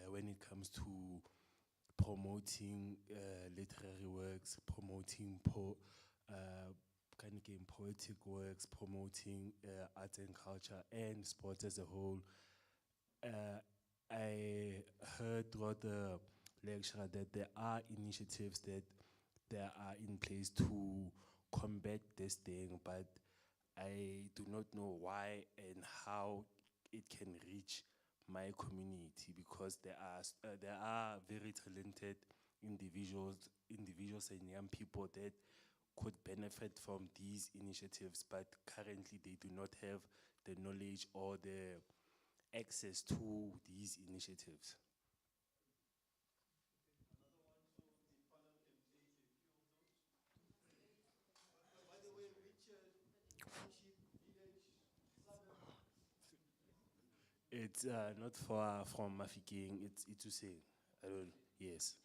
when it comes to promoting literary works, promoting kind of game poetic works, promoting arts and culture and sports as a whole. I heard throughout the lecture that there are initiatives that are in place to combat this thing, but I do not know why and how it can reach my community, because there are very talented individuals and young people that could benefit from these initiatives, but currently they do not have the knowledge or the access to these initiatives. It's not far from Mahikeng, it's Ituseng. I don't, yes.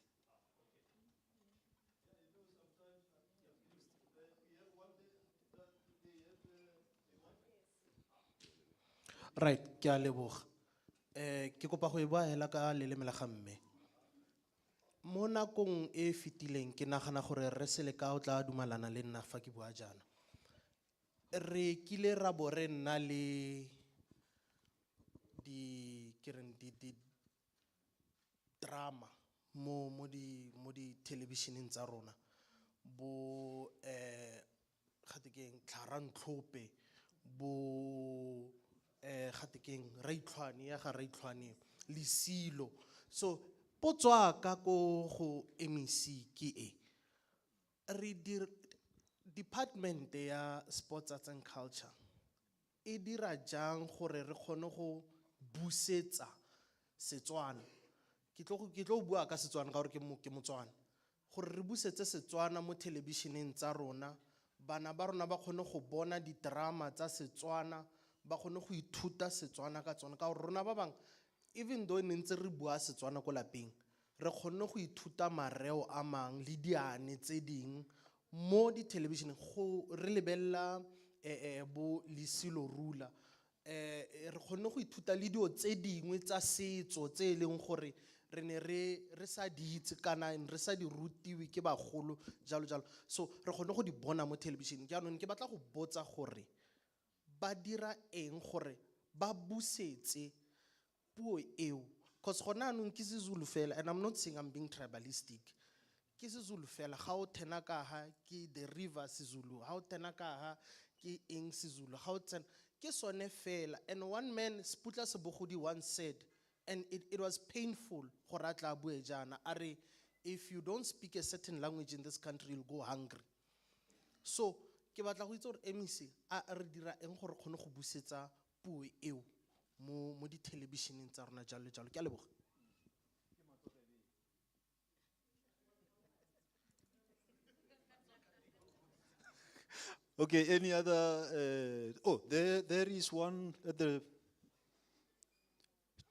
Right, ke a leboga. Ke kopa go e bua hela ka leleme la gamme. Mo nakong e fetileng ke nagana gore re se le ka o tla dumalana le nna fa ke bua jana. Re kile ra bo re nna le di drama mo di televisioneng tsa rona. Bo khatekeng Tlharantlope, bo khatekeng Raitlhwane ya ga Raitlhwane Lisilo. So potswa ka ko go MEC ke e re department ya sports, arts and culture e dira jang gore re kgone go busetsa Setswana. Ke tlo bua ka Setswana ka gore ke Motswana. Gore re busetse Setswana mo televisioneng tsa rona, bana ba rona ba kgone go bona di drama tsa Setswana, ba kgone go ithuta Setswana ka tsona, ka gore rona ba bang even though ne ntse re bua Setswana ko lapeng, re kgone go ithuta mareo a mang le diane tse ding mo di television go re lebella bo Lisilo Rula. Re kgone go ithuta le dio tse dingwe tsa setso tse leng gore re ne re sa di itse kana re sa di rutiwe ke bagolo jalo jalo. So re kgone go di bona mo television. Jaanong ke batla go botsa gore ba dira eng gore ba busetse puo eo, because gona anong ke Zulu fela, and I'm not saying I'm being tribalistic. Ke Zulu fela, ga o tena ka ha ke the river Zulu, ga o tena ka ha ke eng Zulu, ga o tena ke sone fela. And one man, Sputla Sebogodi, once said, and it was painful gore atla bue jana, are if you don't speak a certain language in this country, you'll go hungry. So ke batla go itse gore MEC a re dira eng gore kgone go busetsa puo eo mo di televisioneng tsa rona jalo jalo. Ke a leboga. Okay, any other? There is one at the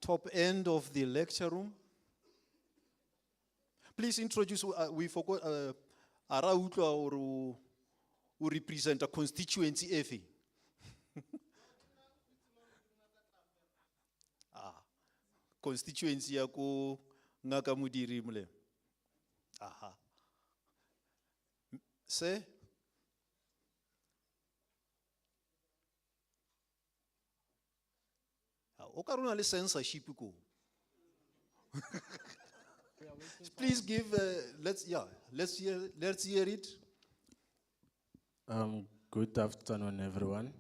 top end of the lecture room. Please introduce. We forgot. Ara utlwa or who represent a constituency efe. Constituency ya ko ngaka modiri mole. Aha. Se? O ka rona le censorship ko. Please give, let's hear it. Good afternoon, everyone.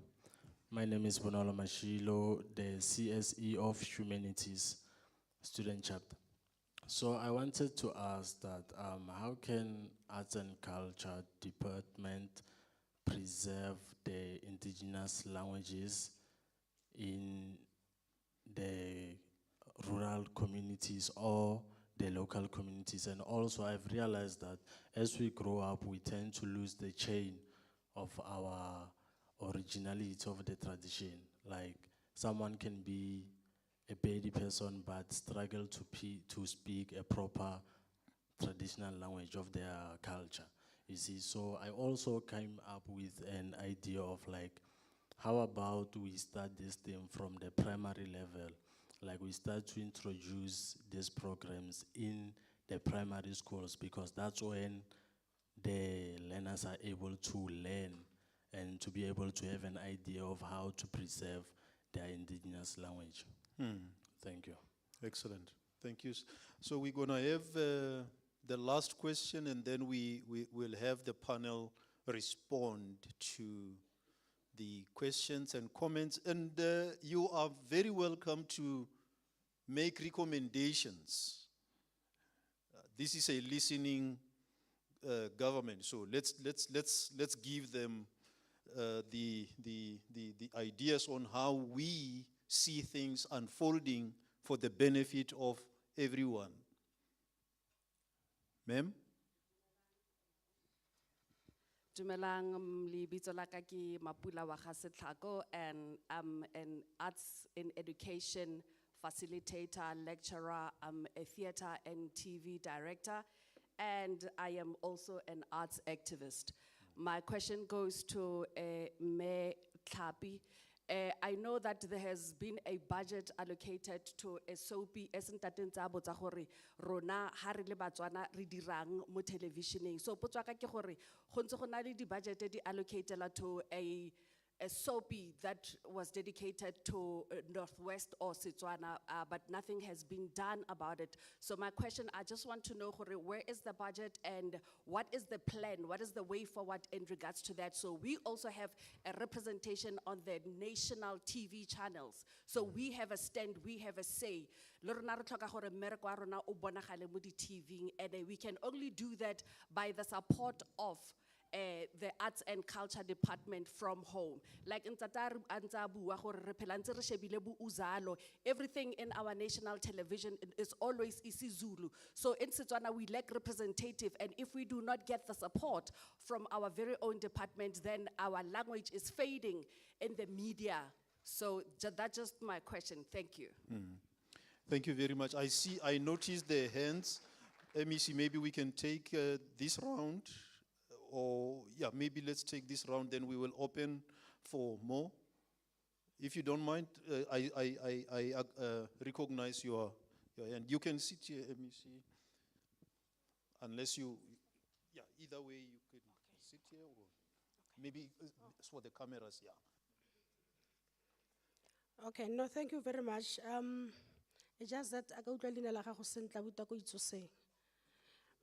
My name is Bonolo Mashilo, the CSE of Humanities student chapter. So I wanted to ask that how can Arts and Culture Department preserve the indigenous languages in the rural communities or the local communities? And also I've realized that as we grow up, we tend to lose the chain of our originality of the tradition. Like someone can be a Pedi person but struggle to speak a proper traditional language of their culture. You see, so I also came up with an idea of like, how about we start this thing from the primary level? Like we start to introduce these programs in the primary schools, because that's when the learners are able to learn and to be able to have an idea of how to preserve their indigenous language. Thank you. Excellent. Thank you. So we're going to have the last question, and then we will have the panel respond to the questions and comments. And you are very welcome to make recommendations. This is a listening government, so let's give them the ideas on how we see things unfolding for the benefit of everyone. Ma'am? Dumelang, lebitso la ka ke Mapula wa ga Setlhako, and I'm an arts in education facilitator, lecturer, I'm a theater and TV director, and I am also an arts activist. My question goes to Mayor Tlapi. I know that there has been a budget allocated to a SOPI, esentateng tsa botsa gore rona ha re le Batswana re dirang mo televisioning. So potso ya ka ke gore go ntse go na le di budget di allocatela to a SOPI that was dedicated to Northwest or Setswana, but nothing has been done about it. So my question, I just want to know where is the budget and what is the plan? What is the way forward in regards to that? So we also have a representation on the national TV channels. So we have a stand, we have a say. Lorna re tlhoka gore mmereko wa rona o bonagale mo di TV, and we can only do that by the support of the Arts and Culture Department from home. Like in Tatar Anzabu, everything in our national television is always isiZulu. So in Setswana we lack representative, and if we do not get the support from our very own department, then our language is fading in the media. So that's just my question. Thank you. Thank you very much. I noticed the hands. MEC, maybe we can take this round. Or yeah, maybe let's take this round, then we will open for more. If you don't mind, I recognize your hand. You can sit here, MEC. Unless you, yeah, either way you could sit here, or maybe it's for the cameras, yeah. Okay, no, thank you very much. It's just that I go to the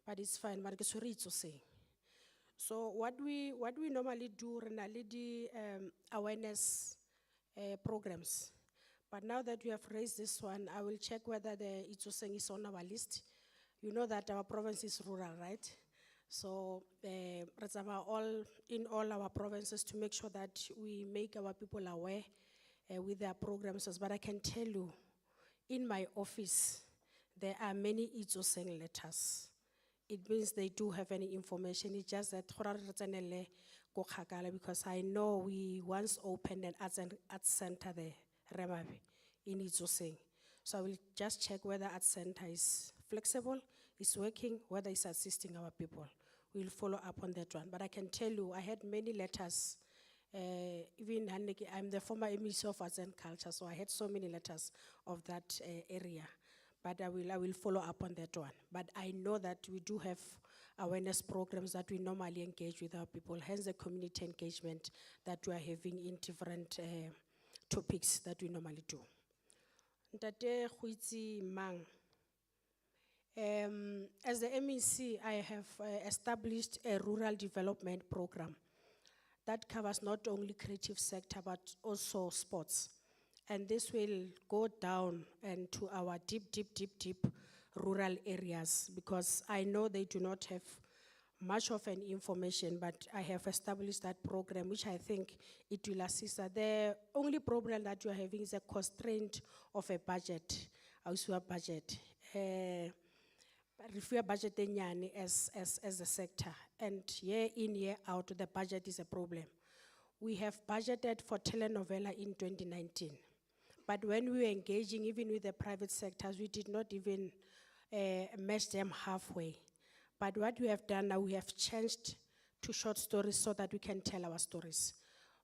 but it's fine, but it's so what we normally do, the awareness programs. But now that we have raised this one, I will check whether the Itsoseng is on our list. You know that our province is rural, right? So in all our provinces to make sure that we make our people aware with their programs. But I can tell you, in my office, there are many Itsoseng letters. It means they do have any information. It's just that because I know we once opened an arts center there, Remabe, in Itsoseng. So I will just check whether arts center is flexible, is working, whether it's assisting our people. We'll follow up on that one. But I can tell you, I had many letters. Even I'm the former MEC of Arts and Culture, so I had so many letters of that area. But I will follow up on that one. But I know that we do have awareness programs that we normally engage with our people, hence the community engagement that we are having in different topics that we normally do. Ntate Khuitsi Mang, As the MEC, I have established a rural development program that covers not only creative sector, but also sports. And this will go down and to our deep rural areas, because I know they do not have much of an information, but I have established that program, which I think it will assist. The only problem that you are having is a constraint of a budget, also a budget. If we are budgeting as a sector, and year in, year out, the budget is a problem. We have budgeted for telenovela in 2019. But when we were engaging even with the private sectors, we did not even match them halfway. But what we have done now, we have changed to short stories so that we can tell our stories.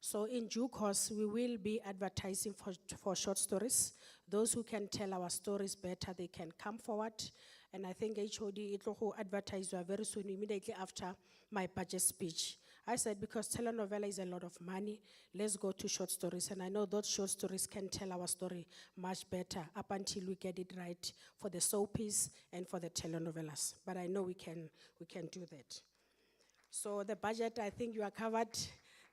So in due course, we will be advertising for short stories. Those who can tell our stories better, they can come forward. And I think HOD, it will advertise very soon, immediately after my budget speech. I said, because telenovela is a lot of money, let's go to short stories. And I know those short stories can tell our story much better up until we get it right for the soapies and for the telenovelas. But I know we can do that. So the budget, I think you are covered.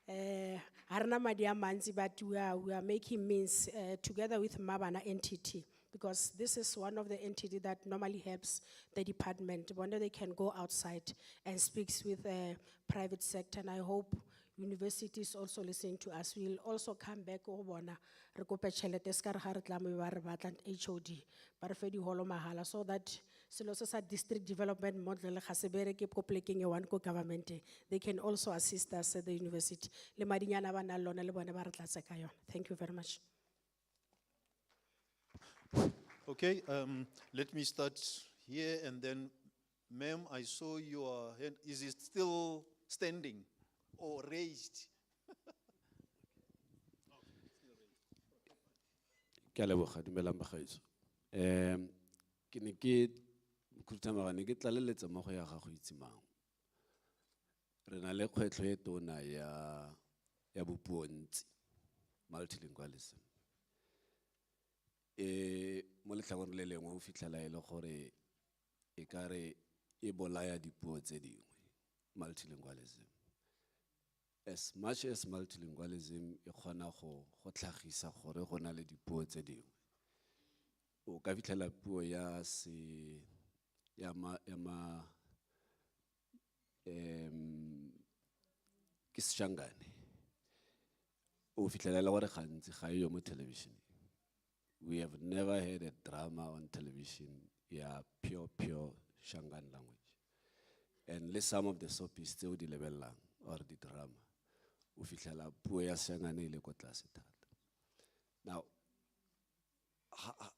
Harna Madia Manzi, but we are making means together with Mabana entity, because this is one of the entities that normally helps the department. Wonder they can go outside and speaks with the private sector, and I hope universities also listening to us. We'll also come back HOD, but for the whole mahala, so that district development model one government, they can also assist us at the university. Thank you very much. Okay, let me start here, and then, ma'am, I saw your hand. Is it still standing or raised? Ke a leboga, dumelang bagaetsho. Ke ne ke khuduthamaga ne ke tlaleletsa mo go ya gago itsemang. Re na le kgwetlho e tona ya bopuontsi, multilingualism. Mo letlhakoreng le lengwe o fitlhela e le gore e kare e bolaya dipuo tse dingwe, multilingualism. As much as multilingualism e kgona go tlhagisa gore go na le dipuo tse dingwe, o ka fitlhela puo ya ke Seshangane, o fitlhela e le gore gantsi ga yo mo television. We have never had a drama on television, pure Shangan language. And some of the soapies still di lebelang or the drama. O fitlhela puo ya Seshangane ile ko tlase thata. Now,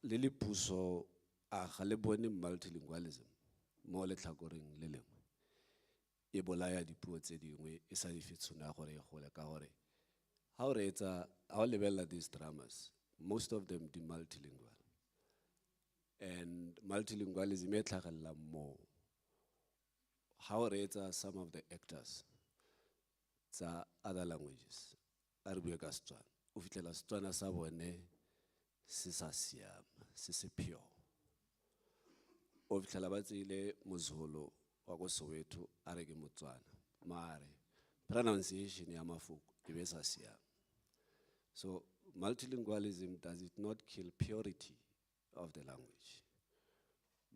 le puso a ga le bone multilingualism mo letlhakoreng le lengwe. E bolaya dipuo tse dingwe e sa di fetsona gore e gole ka gore ha o lebella these dramas, most of them are multilingual. And multilingualism e tlhagella mo. How some of the actors tsa other languages are bua ka Setswana. O fitlhela Setswana sa bone se sa siama, se pure. O fitlhela ba tseile Mozulu wa go Soweto a re ke Motswana, mare pronunciation ya mafoko e be sa siama. So multilingualism does it not kill purity of the language.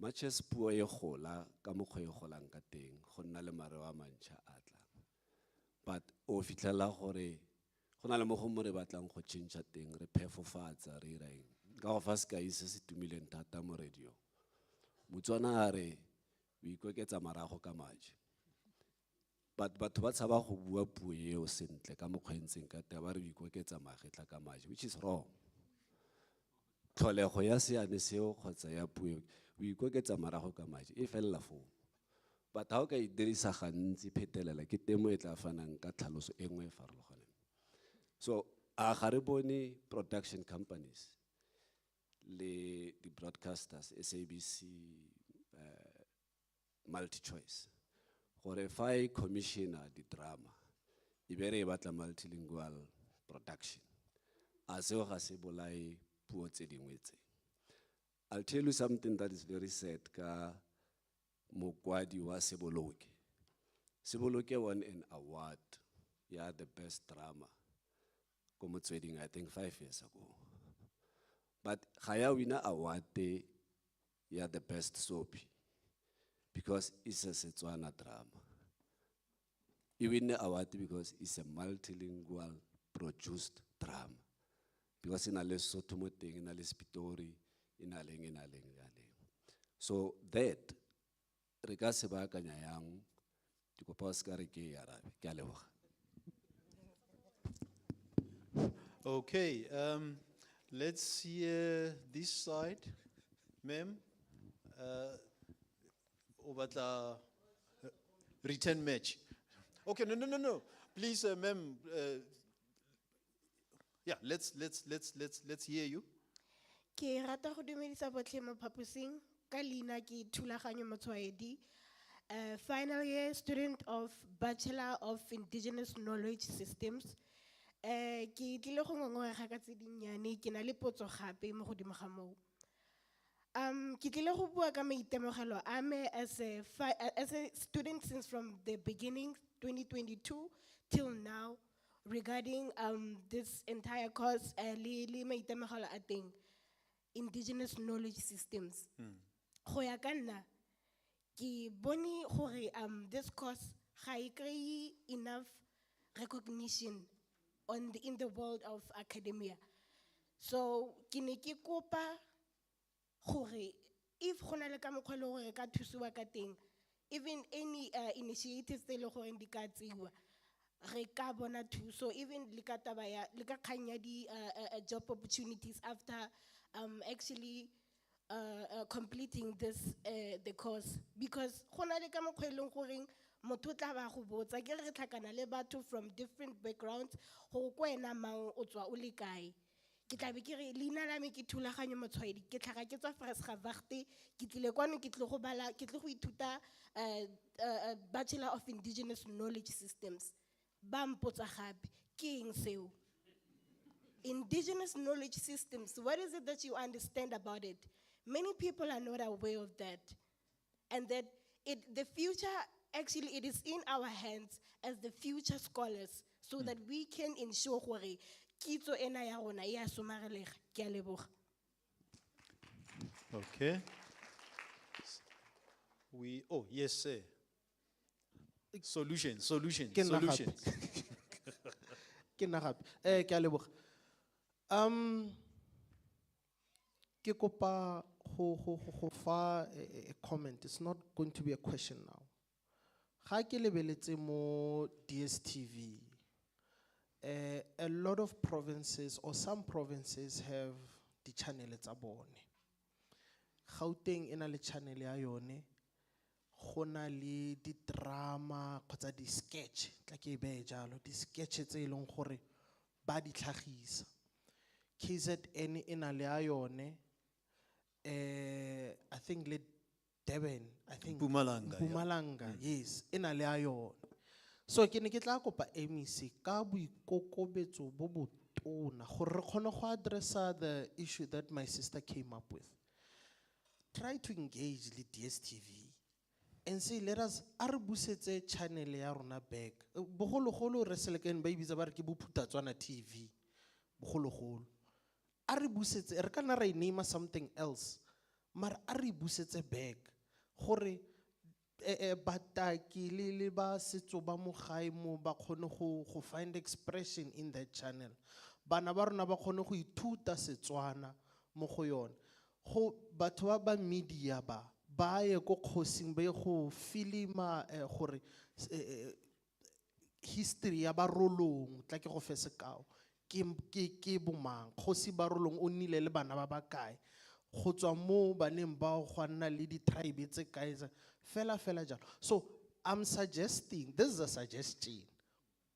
Much as puo e gola ka mokgwa e golang ka teng, go nna le mareo a mantšha a tlang. But o fitlhela gore go na le mo go mo re batlang go change teng, re phefofatsa re ira eng. Ka go fa sekai se se tumileng thata mo radio. Motswana a re o ikweketsa marago ka maje. But batho ba tshaba go bua puo eo sentle ka mokgwa e ntseng ka teng, ba re o ikweketsa magetla ka maje, which is wrong. Tlholego ya seane seo kgotsa ya puo o ikweketsa marago ka maje e fella foo. But ha o ka e dirisa gantsi phetelela ke temo e tla fanang ka tlhaloso e nngwe e farologaneng. So a ga re bone production companies le the broadcasters, SABC, MultiChoice, gore fa e commissioner di drama e be re batla multilingual production, a seo ga se bolai puo tse dingwe tse. I'll tell you something that is very sad ka mokwadi wa Seboloke. Seboloke won an award, yeah, the best drama. Wedding, I think 5 years ago. But Khaya winner award, yeah, the best soap. Because it's a Setswana drama. You win the award because it's a multilingual produced drama. Because in a Lesotho moting, in a Pitori, in a Ling. So that, regardless of Kanyang, to Kopaskari Arabic, Galewa. Okay, let's hear this side, ma'am. Over the return match. Okay, no. Please, ma'am. Yeah, let's hear you. Ke rata go dumedisa botlhe mo phaposing ka leina ke Thulaganyo Motswaedi, final year student of Bachelor of Indigenous Knowledge Systems. Ke tlile go ngongorega ka tse dinnyane ke na le potso gape mo godimo ga moo. Ke tlile go bua ka maitemogelo a me as a student since from the beginning 2022 till now regarding this entire course le maitemogelo a teng Indigenous Knowledge Systems. Go ya ka nna ke bone gore this course ga e kry enough recognition in the world of academia. So ke ne ke kopa gore if go na le ka mokgwa le gore ka thusiwa ka teng, even any initiatives tse le gore di ka tseiwa re ka bona thuso, even le ka taba ya le ka kgang ya di job opportunities after actually completing this the course, because go na le ka mokgwa e leng goreng motho tla ba go botsa ke re tlhakana le batho from different backgrounds go kwena mang o tswa o le kae. Ke tla be ke re leina la me ke Thulaganyo Motswaedi ke tlhaga ke tswa Vrystaat ke tlile kwano ke tle go bala ke tle go ithuta Bachelor of Indigenous Knowledge Systems. Ba mpotsa gape ke eng seo? Indigenous Knowledge Systems, what is it that you understand about it? Many people are not aware of that, and that the future, actually it is in our hands as the future scholars, so that we can ensure gore kitso ena ya rona ya somarelega. Ke a leboga. Okay. Oh, yes, sir. Solution. Ke nna gape. Ke nna gape. Ke a leboga. Ke kopa go fa a comment. It's not going to be a question now. Ga ke lebeletse mo DSTV, a lot of provinces or some provinces have the channel tsa bone. Gauteng ena le channel ya yone. Gona le di drama kgotsa di sketch tla ke be jalo di sketch tse ileng gore ba di tlhagisa. KZN ena le ya yone. I think le Durban, I think Mpumalanga, yes, ena le ya yone. So ke ne ke tla kopa MEC ka boikokobetso bo botona gore re kgone go addressa the issue that my sister came up with. Try to engage the DSTV and say, let us arbusetse channel ya rona back. Bogologolo re selekeng ba ibitsa ba re ke Bophutatswana TV. Bogologolo. Arbusetse re kana re name something else. Mar arbusetse back. Gore bataki le ba setso ba mo gae mo ba kgone go find expression in that channel. Bana ba rona ba kgone go ithuta Setswana mo go yone. Go batho ba media ba ye go khosing ba go filima gore history ya ba rolong tla ke go fe sekao ke bomang khosi ba rolong o nile le bana ba ba kae go tswa mo baneng ba go nna le di tribe tse kae fela jalo. So I'm suggesting, this is a suggestion,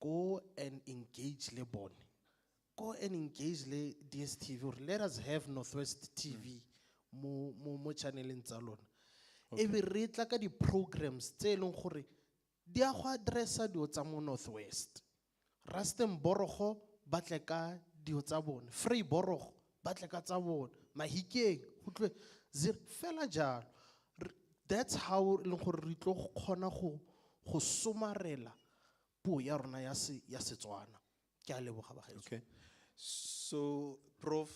go and engage le bone, go and engage le DSTV, or let us have Northwest TV mo channeleng tsa lona. E be re tla ka di programs tse eleng gore di a go addressa dio tsa mo Northwest. Rustenburg ba tle ka dio tsa bone, Vryburg ba tle ka tsa bone, Mahikeng fela jalo. that's how e leng gore re tlo go kgona go somarela puo ya rona ya Setswana. Ke a leboga bagaetsho. Okay. So, Prof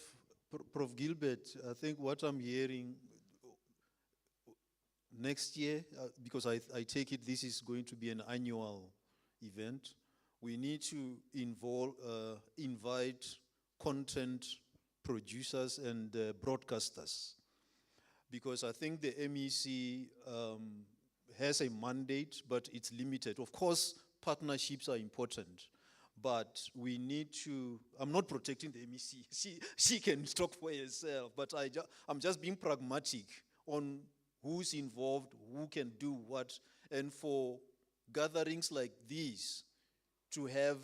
Gilbert, I think what I'm hearing next year, because I take it this is going to be an annual event, we need to invite content producers and broadcasters, because I think the MEC has a mandate, but it's limited. Of course, partnerships are important, but we need to, I'm not protecting the MEC, she can talk for herself, but I'm just being pragmatic on who's involved, who can do what, and for gatherings like these to have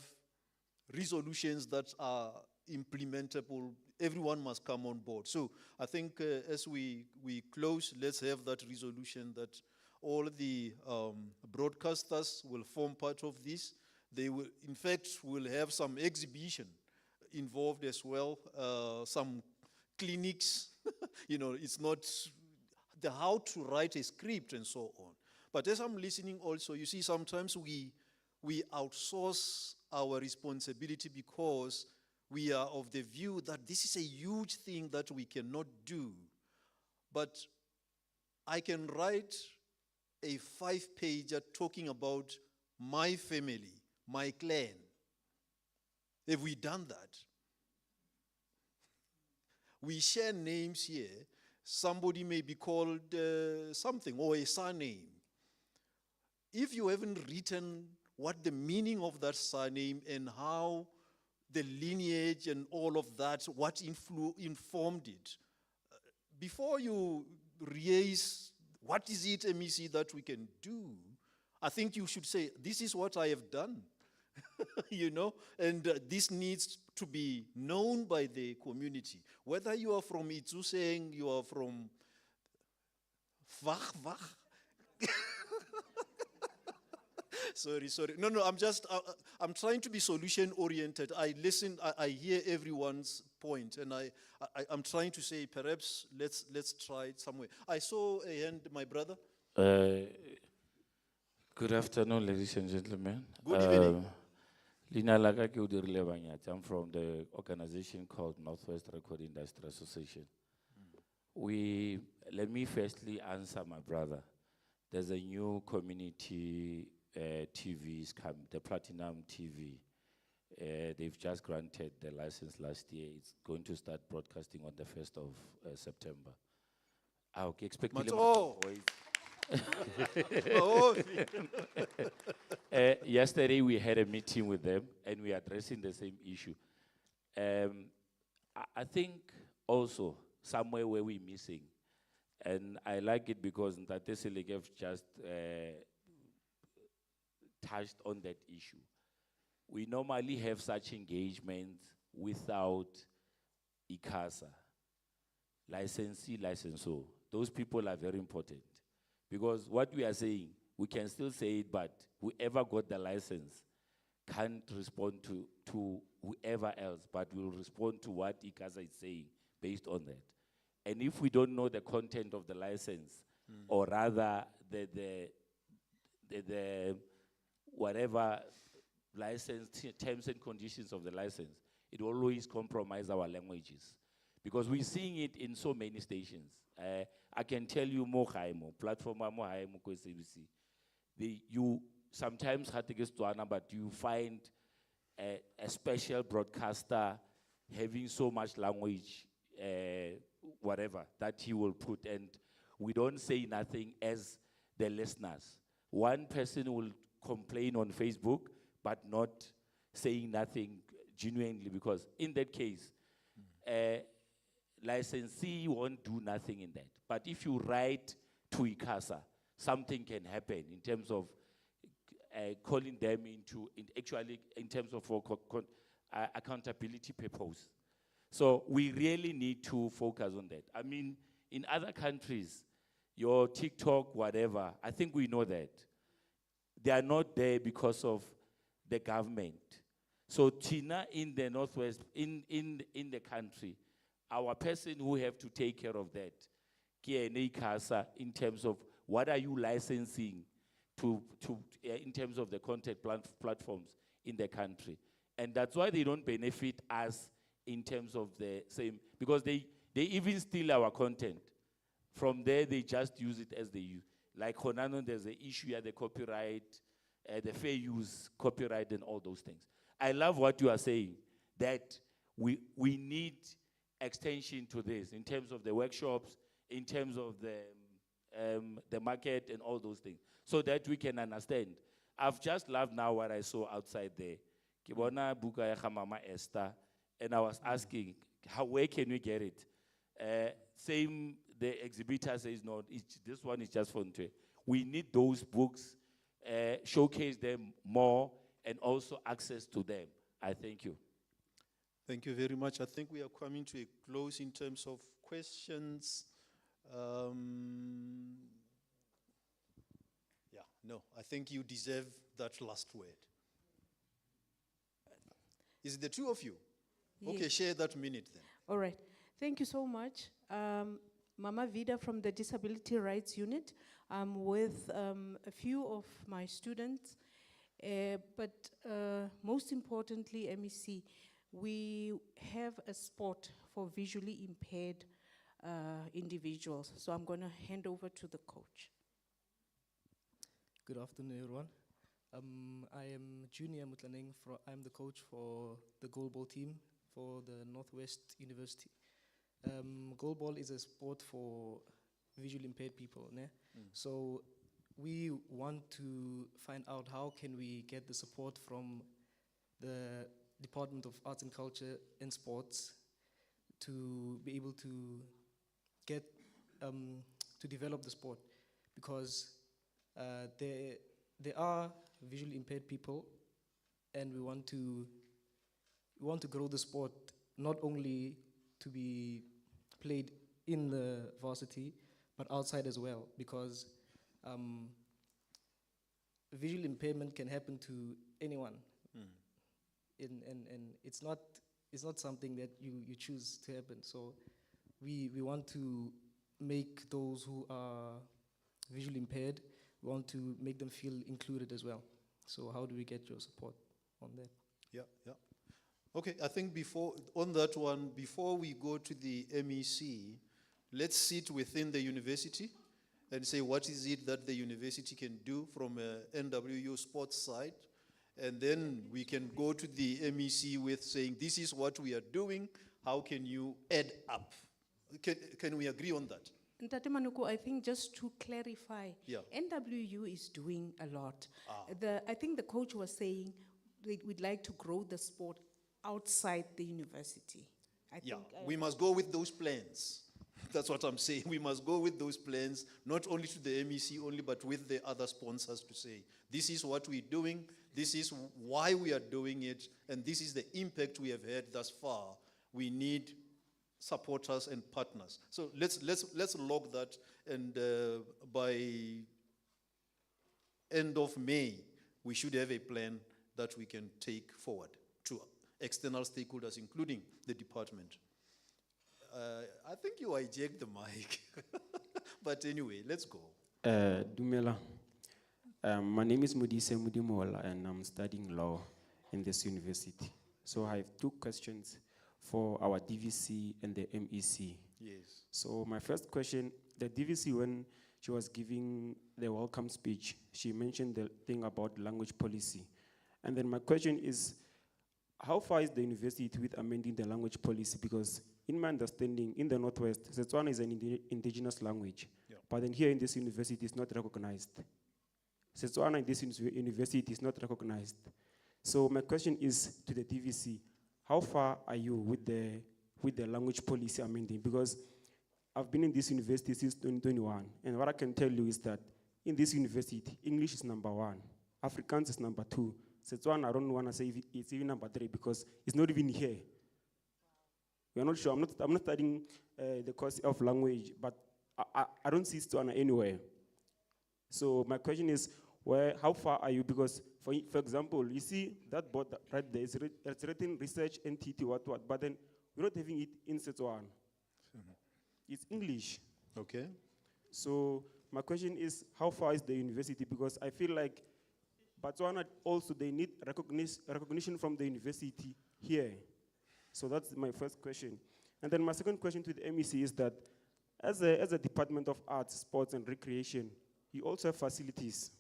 resolutions that are implementable, everyone must come on board. So I think as we close, let's have that resolution that all the broadcasters will form part of this. They will, in fact, will have some exhibition involved as well, some clinics. You know, it's not the how to write a script and so on. But as I'm listening also, you see, sometimes we outsource our responsibility because we are of the view that this is a huge thing that we cannot do. But I can write a 5-pager talking about my family, my clan. Have we done that? We share names here. Somebody may be called something or a surname. If you haven't written what the meaning of that surname and how the lineage and all of that, what informed it, before you raise what is it, MEC, that we can do, I think you should say, this is what I have done, you know, and this needs to be known by the community. Whether you are from Ituseng, you are from Vach. Sorry. No, I'm trying to be solution-oriented. I listen, I hear everyone's point, and I'm trying to say, perhaps let's try it somewhere. I saw a hand, my brother. Good afternoon, ladies and gentlemen. Good evening. Lina Laga ke udirile banyat. I'm from the organization called Northwest Record Industry Association. Let me firstly answer my brother. There's a new community TVs come, the Platinum TV. They've just granted the license last year. It's going to start broadcasting on the 1st of September. I expect yesterday we had a meeting with them and we are addressing the same issue. I think also somewhere where we're missing, and I like it because Ntate Selekev just touched on that issue. We normally have such engagements without ICASA, licensee, licensor. Those people are very important because what we are saying, we can still say it, but whoever got the license can't respond to whoever else, but will respond to what ICASA is saying based on that. And if we don't know the content of the license, or rather the whatever license, terms and conditions of the license, it always compromise our languages. Because we're seeing it in so many stations. I can tell you Mohaimo, platform Mohaimo KCBC. You sometimes have to get to Anna, but you find a special broadcaster having so much language, whatever, that he will put, and we don't say nothing as the listeners. One person will complain on Facebook, but not saying nothing genuinely, because in that case, licensee won't do nothing in that. But if you write to ICASA, something can happen in terms of calling them into, actually in terms of accountability purpose. So we really need to focus on that. I mean, in other countries, your TikTok, whatever, I think we know that. They are not there because of the government. So Tina in the Northwest, in the country, our person who have to take care of that, KNA CASA, in terms of what are you licensing in terms of the content platforms in the country? And that's why they don't benefit us in terms of the same, because they even steal our content. From there, they just use it as they use. Like Honano, there's an issue here, the copyright, the fair use, copyright, and all those things. I love what you are saying, that we need extension to this in terms of the workshops, in terms of the market and all those things, so that we can understand. I've just loved now what I saw outside there. Kibona buka ya Mama Esther, and I was asking, where can we get it? Same, the exhibitor says, no, this one is just for Ntwe. We need those books, showcase them more, and also access to them. I thank you. Thank you very much. I think we are coming to a close in terms of questions. I think you deserve that last word. Is it the two of you? Yes. Okay, share that minute then. All right. Thank you so much. Mama Vida from the Disability Rights Unit. I'm with a few of my students, but most importantly, MEC, we have a spot for visually impaired individuals. So I'm going to hand over to the coach. Good afternoon, everyone. I am Junior Mutlaneng. I'm the coach for the goalball team for the Northwest University. Goalball is a sport for visually impaired people. Ne? So we want to find out how can we get the support from the Department of Arts and Culture and Sports to be able to get to develop the sport, because there are visually impaired people, and we want to grow the sport not only to be played in the varsity but outside as well, because visual impairment can happen to anyone. And it's not something that you choose to happen. So we want to make those who are visually impaired, we want to make them feel included as well. So how do we get your support on that? Yeah. Okay, I think on that one, before we go to the MEC, let's sit within the university and say what is it that the university can do from a NWU sports side, and then we can go to the MEC with saying this is what we are doing, how can you add up? Can we agree on that? Ntate Manuku, I think just to clarify, Yeah. NWU is doing a lot. I think the coach was saying we'd like to grow the sport outside the university. We must go with those plans. That's what I'm saying. We must go with those plans, not only to the MEC only, but with the other sponsors to say, this is what we're doing, this is why we are doing it, and this is the impact we have had thus far. We need supporters and partners. So let's log that, and by end of May, we should have a plan that we can take forward to external stakeholders, including the department. I think you hijacked the mic. But anyway, let's go. Dumela. My name is Modise Mudimola, and I'm studying law in this university. So I have two questions for our DVC and the MEC. Yes. So my first question, the DVC, when she was giving the welcome speech, she mentioned the thing about language policy. And then my question is, how far is the university with amending the language policy? Because in my understanding, in the Northwest, Setswana is an indigenous language. Yeah. But then here in this university, it's not recognized. Setswana in this university is not recognized. So my question is to the DVC, how far are you with the language policy amending? Because I've been in this university since 2021, and what I can tell you is that in this university, English is number 1, Afrikaans is number 2, Setswana, I don't want to say it's even number 3 because it's not even here. We are not sure. I'm not studying the course of language, but I don't see Setswana anywhere. So my question is, how far are you? Because for example, you see that board right there, it's written research entity what, but then we're not having it in Setswana. It's English. Okay. So my question is, how far is the university? Because I feel like Botswana also, they need recognition from the university here. So that's my first question. And then my second question to the MEC is that as a Department of Arts, Sports and Recreation, you also have facilities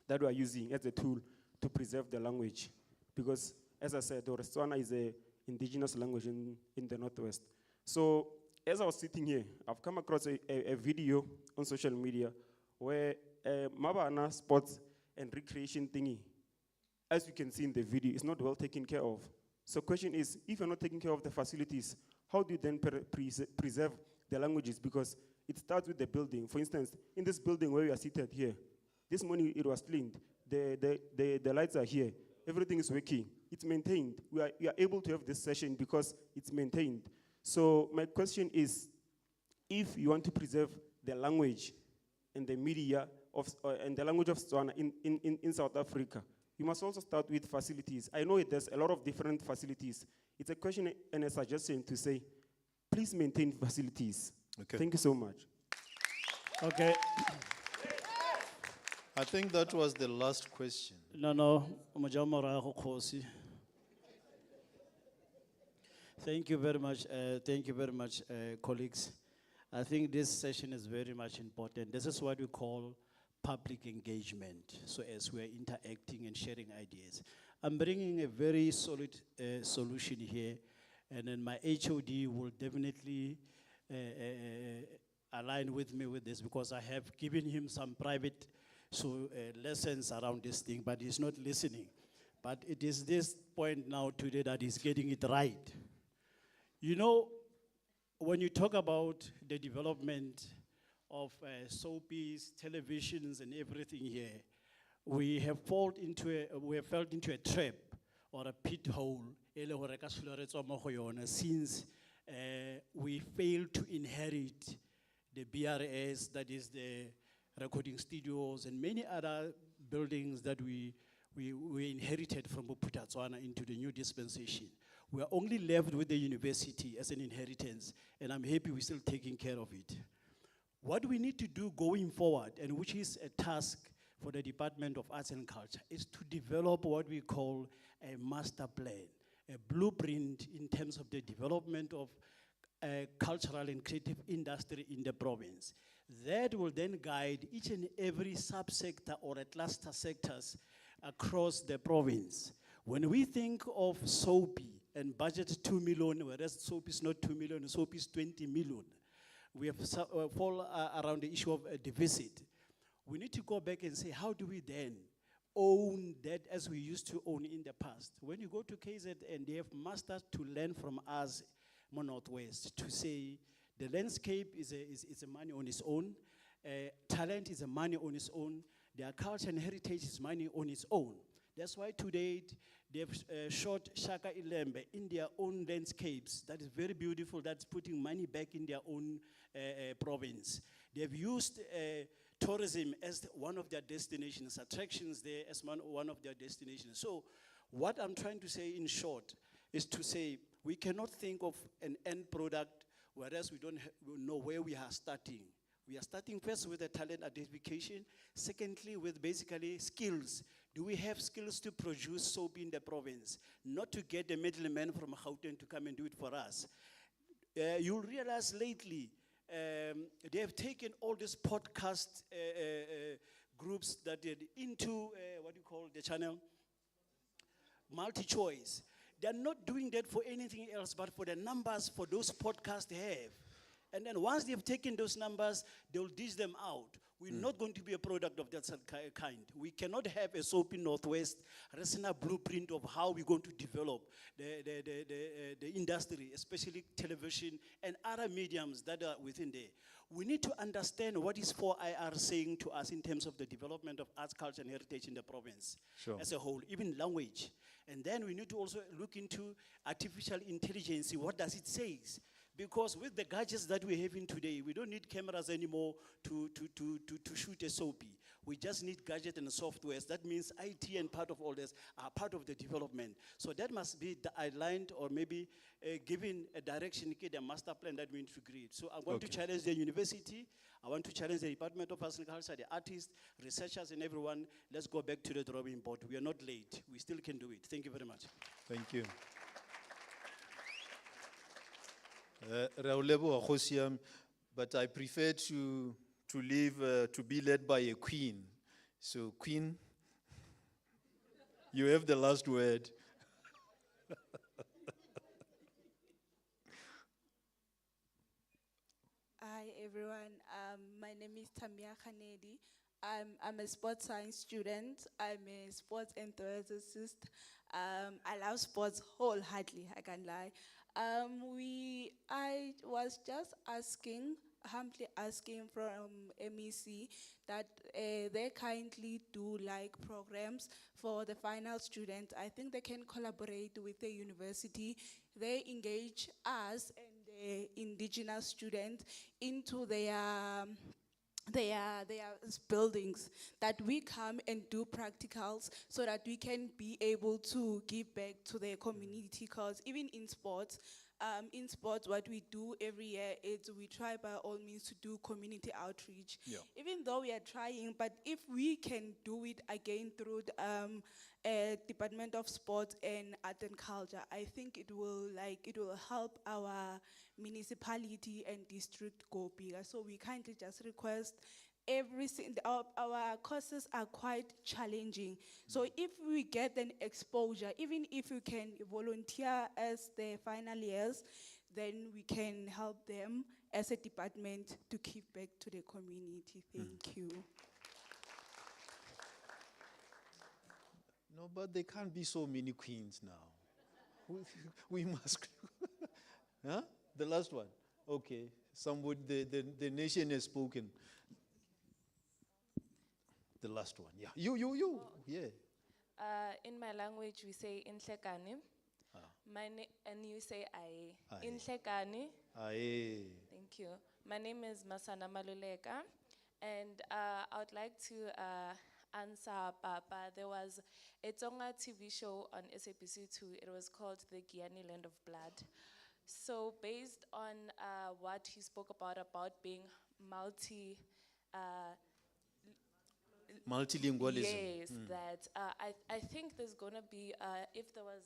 that we are using as a tool to preserve the language. Because as I said, Tswana is an indigenous language in the Northwest. So as I was sitting here, I've come across a video on social media where Mabana Sports and Recreation thingy, as you can see in the video, is not well taken care of. So question is, if you're not taking care of the facilities, how do you then preserve the languages? Because it starts with the building. For instance, in this building where we are seated here, this morning it was cleaned. The lights are here. Everything is working. It's maintained. We are able to have this session because it's maintained. So my question is, if you want to preserve the language and the media and the language of Tswana in South Africa, you must also start with facilities. I know there's a lot of different facilities. It's a question and a suggestion to say, please maintain facilities. Okay. Thank you so much. Okay. I think that was the last question. No, Mojamorago Khosi. Thank you very much, colleagues. I think this session is very much important. This is what we call public engagement, so as we are interacting and sharing ideas. I'm bringing a very solid solution here, and then my HOD will definitely align with me with this, because I have given him some private lessons around this thing, but he's not listening. But it is this point now today that he's getting it right. You know, when you talk about the development of soapies, televisions, and everything here, we have felt into a trap or a pit hole since we failed to inherit the BRS, that is the recording studios, and many other buildings that we inherited from Botswana into the new dispensation. We are only left with the university as an inheritance, and I'm happy we're still taking care of it. What we need to do going forward, and which is a task for the Department of Arts and Culture, is to develop what we call a master plan, a blueprint in terms of the development of cultural and creative industry in the province. That will then guide each and every subsector or a cluster sectors across the province. When we think of SOAPI and budget 2 million, whereas SOAPI is not 2 million, SOAPI is 20 million, we have fall around the issue of a deficit. We need to go back and say, how do we then own that as we used to own in the past? When you go to KZN, they have masters to learn from us, Northwest, to say the landscape is a money on its own, talent is a money on its own, their culture and heritage is money on its own. That's why today they've shot Shaka Ilembe in their own landscapes. That is very beautiful. That's putting money back in their own province. They've used tourism as one of their destinations, attractions there as one of their destinations. So what I'm trying to say in short is to say we cannot think of an end product whereas we don't know where we are starting. We are starting first with the talent identification, secondly with basically skills. Do we have skills to produce soap in the province? Not to get the middleman from Gauteng to come and do it for us. You'll realize lately, they have taken all these podcast groups that did into, what do you call the channel? Multi-choice. They're not doing that for anything else but for the numbers for those podcasts they have. And then once they've taken those numbers, they'll dish them out. We're not going to be a product of that kind. We cannot have a soap in Northwest, a blueprint of how we're going to develop the industry, especially television and other mediums that are within there. We need to understand what is 4IR saying to us in terms of the development of arts, culture, and heritage in the province as a whole, even language. And then we need to also look into artificial intelligence. What does it say? Because with the gadgets that we're having today, we don't need cameras anymore to shoot a soapy. We just need gadgets and softwares. That means IT and part of all this are part of the development. So that must be outlined or maybe given a direction, a master plan that we need to create. So I want to challenge the university. I want to challenge the Department of Arts and Culture, the artists, researchers, and everyone. Let's go back to the drawing board. We are not late. We still can do it. Thank you very much. Thank you. Raulebo Akosiam, but I prefer to be led by a queen. So, Queen, you have the last word. Hi everyone, my name is Tamia Khanedi. I'm a sports science student. I'm a sports enthusiast. I love sports wholeheartedly, I can't lie. I was just humbly asking from MEC that they kindly do like programs for the final students. I think they can collaborate with the university. They engage us and the indigenous students into their buildings, that we come and do practicals so that we can be able to give back to the community. Because even in sports, what we do every year is we try by all means to do community outreach. Yeah. Even though we are trying, but if we can do it again through the Department of Sports and Art and Culture, I think it will help our municipality and district go bigger. So we kindly just request our courses are quite challenging. So if we get an exposure, even if you can volunteer as the final years, then we can help them as a department to give back to the community. Thank you. No, but there can't be so many queens now. We must. Huh? The last one. Okay. The nation has spoken. The last one. Yeah. You. Yeah. In my language, we say inhlekani. And you say aye. Inhlekani. Aye. Thank you. My name is Masana Maluleka, and I would like to answer Papa. There was a Tonga TV show on SABC2. It was called The Giyani Land of Blood. So based on what he spoke about being multilingualism. Yes, that I think there's gonna be, if there was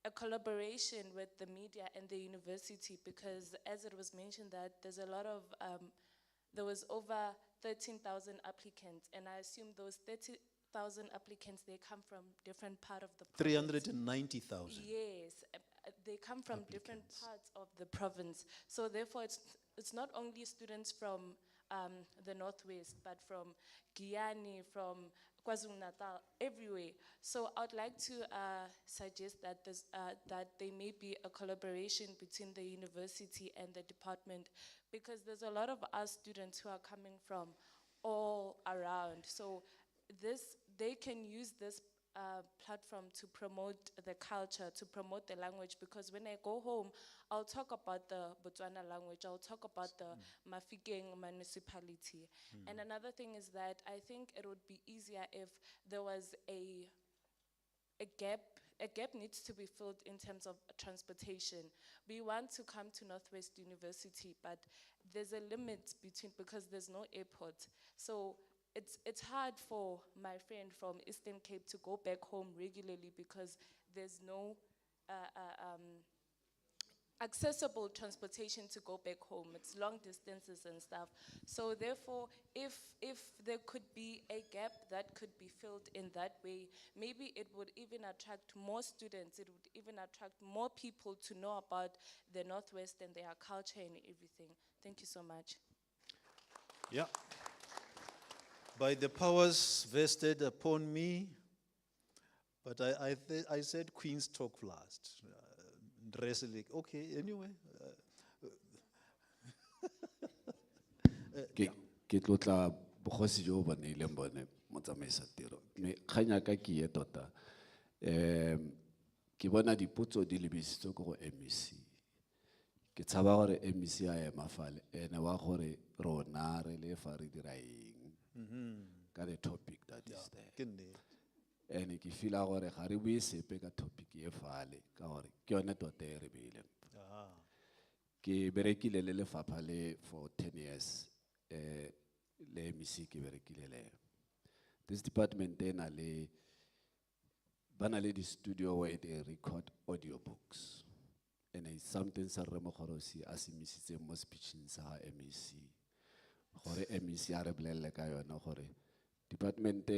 a collaboration with the media and the university, because as it was mentioned that there's a lot of, there was over 13,000 applicants, and I assume those 30,000 applicants, they come from different part of the province. 390,000. Yes, they come from different parts of the province. So therefore, it's not only students from the Northwest, but from Guyana, from KwaZulu-Natal, everywhere. So I would like to suggest that that there may be a collaboration between the university and the department, because there's a lot of us students who are coming from all around. So they can use this platform to promote the culture, to promote the language, because when I go home, I'll talk about the Botswana language, I'll talk about the Mahikeng municipality. And another thing is that I think it would be easier if there was a gap. A gap needs to be filled in terms of transportation. We want to come to Northwest University, but there's a limit because there's no airport. So it's hard for my friend from Eastern Cape to go back home regularly because there's no accessible transportation to go back home. It's long distances and stuff. So therefore, if there could be a gap that could be filled in that way, maybe it would even attract more students. It would even attract more people to know about the Northwest and their culture and everything. Thank you so much. Yeah. By the powers vested upon me, but I said Queens talk last. Okay, anyway. Ke tlotla bogosi jo ba neileng bone motsamaisa tiro. Me kganya ka ke ye tota. Ke bona dipotso di lebisitswe go MEC. ke tshaba gore MEC a ema fale ene wa gore rona re le fa re dira eng ka the topic that is there. Ke nnete. And ke feel gore ga re bue sepe ka topic e fale ka gore ke yone tota e re beileng. Ah. Ke berekile le lefapha le for 10 years le MEC ke berekile le. This department ena le bana le di studio where they record audiobooks. And it's something sa re mo khorosi a se misitse mo speeching sa MEC. Gore MEC a re bolelle ka yona gore department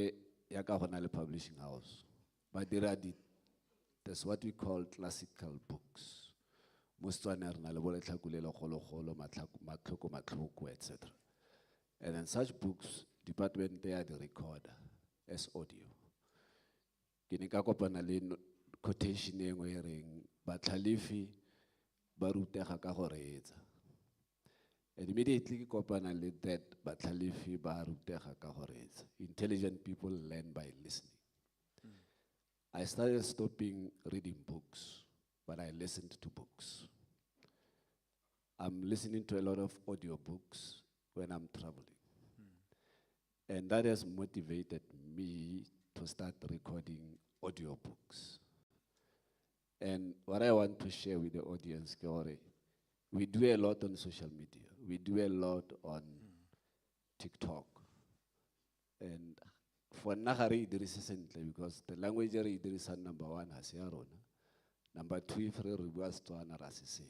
ya ka gona le publishing house ba dira that's what we call classical books. Most one are na le bole tlhakulelo gologolo matlhoko etc. And then such books department they are the recorder as audio. Ke ne ka kopana le quotation e ngwe e reng batlhalefi ba rutega ka go reetsa. And immediately ke kopana le that batlhalefi ba rutega ka go reetsa. Intelligent people learn by listening. I started stopping reading books, but I listened to books. I'm listening to a lot of audiobooks when I'm traveling. And that has motivated me to start recording audiobooks. And what I want to share with the audience, we do a lot on social media. We do a lot on TikTok. And for Nahari, there is sentle because the language there is number one has Yarona. Number two, if we reverse to anarasisi.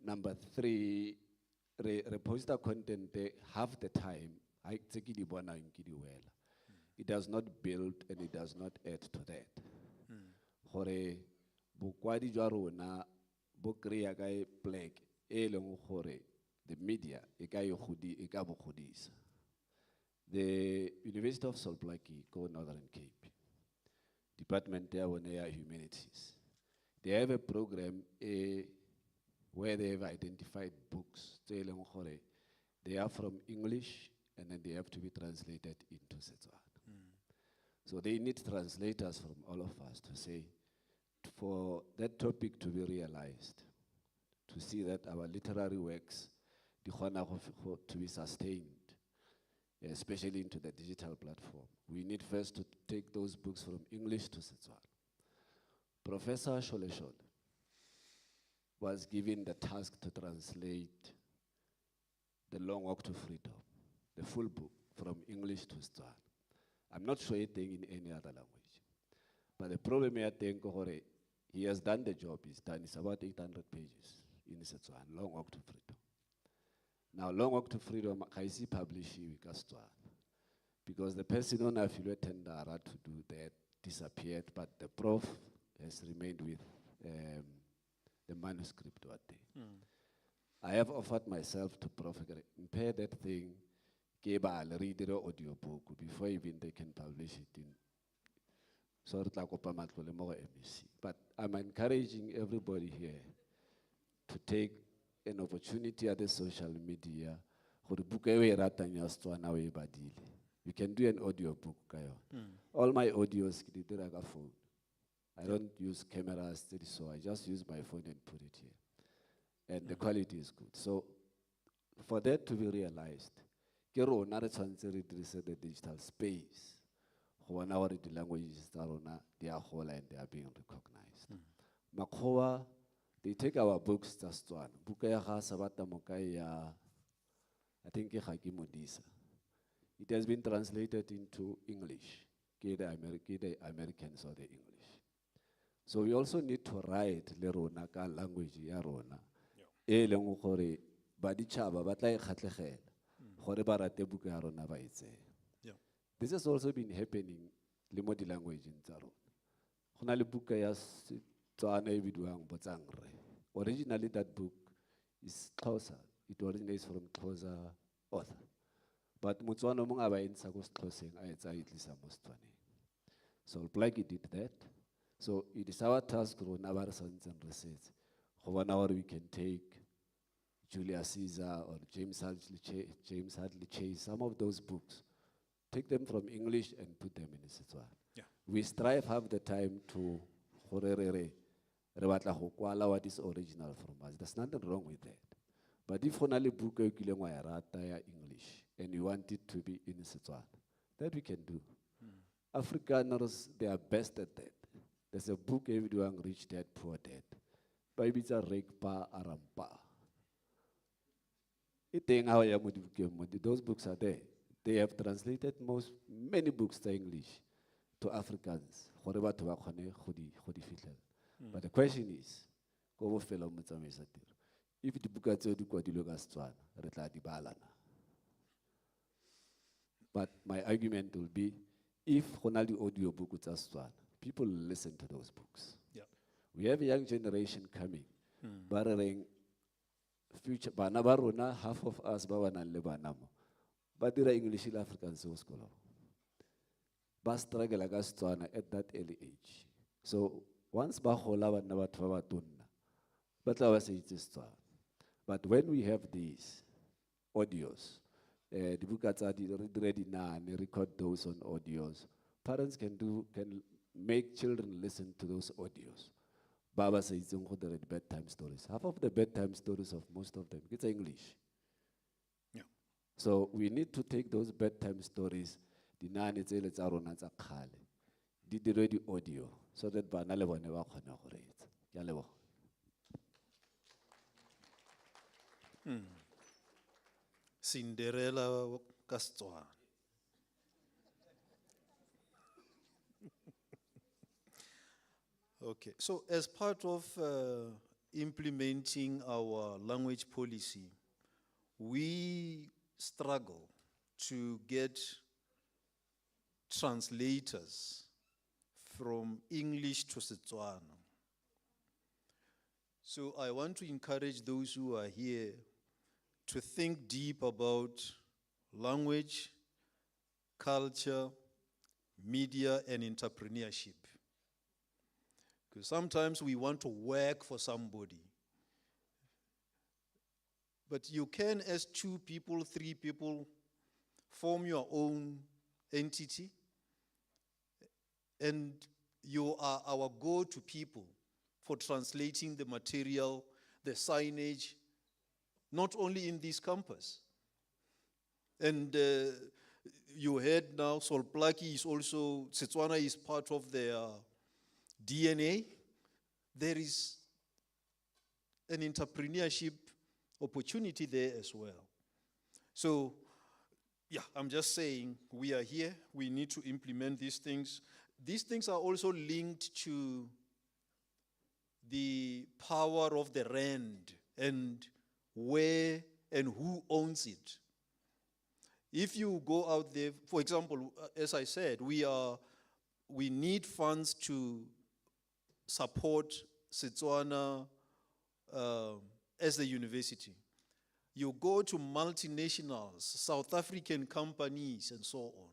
Number three, reposter content half the time, it does not build and it does not add to that. Hore bukwadi jarona bukriya kai plague elong hore the media ekayo khudi ekabo khudisa. The University of Solblaki, go Northern Cape, Department there when they are humanities. They have a program where they have identified books. They are from English and then they have to be translated into Setswana. So they need translators from all of us to say, for that topic to be realized, to see that our literary works to be sustained, especially into the digital platform. We need first to take those books from English to Setswana. Professor Sholeshon was given the task to translate The Long Walk to Freedom, the full book, from English to Setswana. I'm not sure anything in any other language. But the problem I think he has done the job, he's done, it's about 800 pages in Setswana, Long Walk to Freedom. Now, Long Walk to Freedom, I see publishing because the person on affiliate tender to do that disappeared, but the prof has remained with the manuscript. I have offered myself to Prof. Prepare that thing, read the audio book before even they can publish it in. But I'm encouraging everybody here to take an opportunity at the social media. We can do an audio book. All my audios, phone. I don't use cameras, so I just use my phone and put it here. And the quality is good. So for that to be realized, the digital space. The languages they are whole and they are being recognized. Makhoa, they take our books just one. Bukaya Sabata Mokaya, I think Modisa. It has been translated into English, the Americans or the English. So we also need to write Lerona ka language Yarona. Elengore Badichaba, Batlai Hatlehel, Horeba Tebukarona Vaitse. This has also been happening in the language in Zaro. Originally, that book is Xhosa. It originates from Xhosa author. But Mutswana Mungaba in Sagos Closing, I so Blackie did that. So it is our task to run our sons and research. For 1 hour we can take Julius Caesar or James Hadley Chase, some of those books. Take them from English and put them in Setswana. Yeah. We strive half the time to Re batla go kwala what is original from us. There's nothing wrong with that. But if on a book e kileng wa e rata ya English and you want it to be in Setswana, that we can do. Afrikaners, they are best at that. There's a book everyone rich dad, poor dad. Baby it's a rake pa arampa. Those books are there. They have translated many books to English to Africans. But the question is, if the book are but my argument will be, if Honali audio book is people listen to those books. Yeah. We have a young generation coming. Barring future, Banabaruna, half of us, Bawana Lebanamo. But there are English African source school. But struggle against Tuana at that early age. So once Bahola never Twabatuna, but I was it is Tuana. But when we have these audios, the book are ready now and record those on audios. Parents can make children listen to those audios. Baba says it's the bedtime stories. Half of the bedtime stories of most of them, it's English. Yeah. So we need to take those bedtime stories, the nani it's aronats akhale, the radio audio, so that banale will never connect. Yalewo. Cinderella Castor. Okay, so as part of implementing our language policy, we struggle to get translators from English to Setswana. So I want to encourage those who are here to think deep about language, culture, media, and entrepreneurship. Because sometimes we want to work for somebody. But you can, as 2 people, 3 people, form your own entity. And you are our go-to people for translating the material, the signage, not only in this campus. And you heard now, Solplaki is also, Setswana is part of their DNA. There is an entrepreneurship opportunity there as well. So, yeah, I'm just saying, we are here, we need to implement these things. These things are also linked to the power of the rand and where and who owns it. If you go out there, for example, as I said, we need funds to support Setswana as the university. You go to multinationals, South African companies, and so on.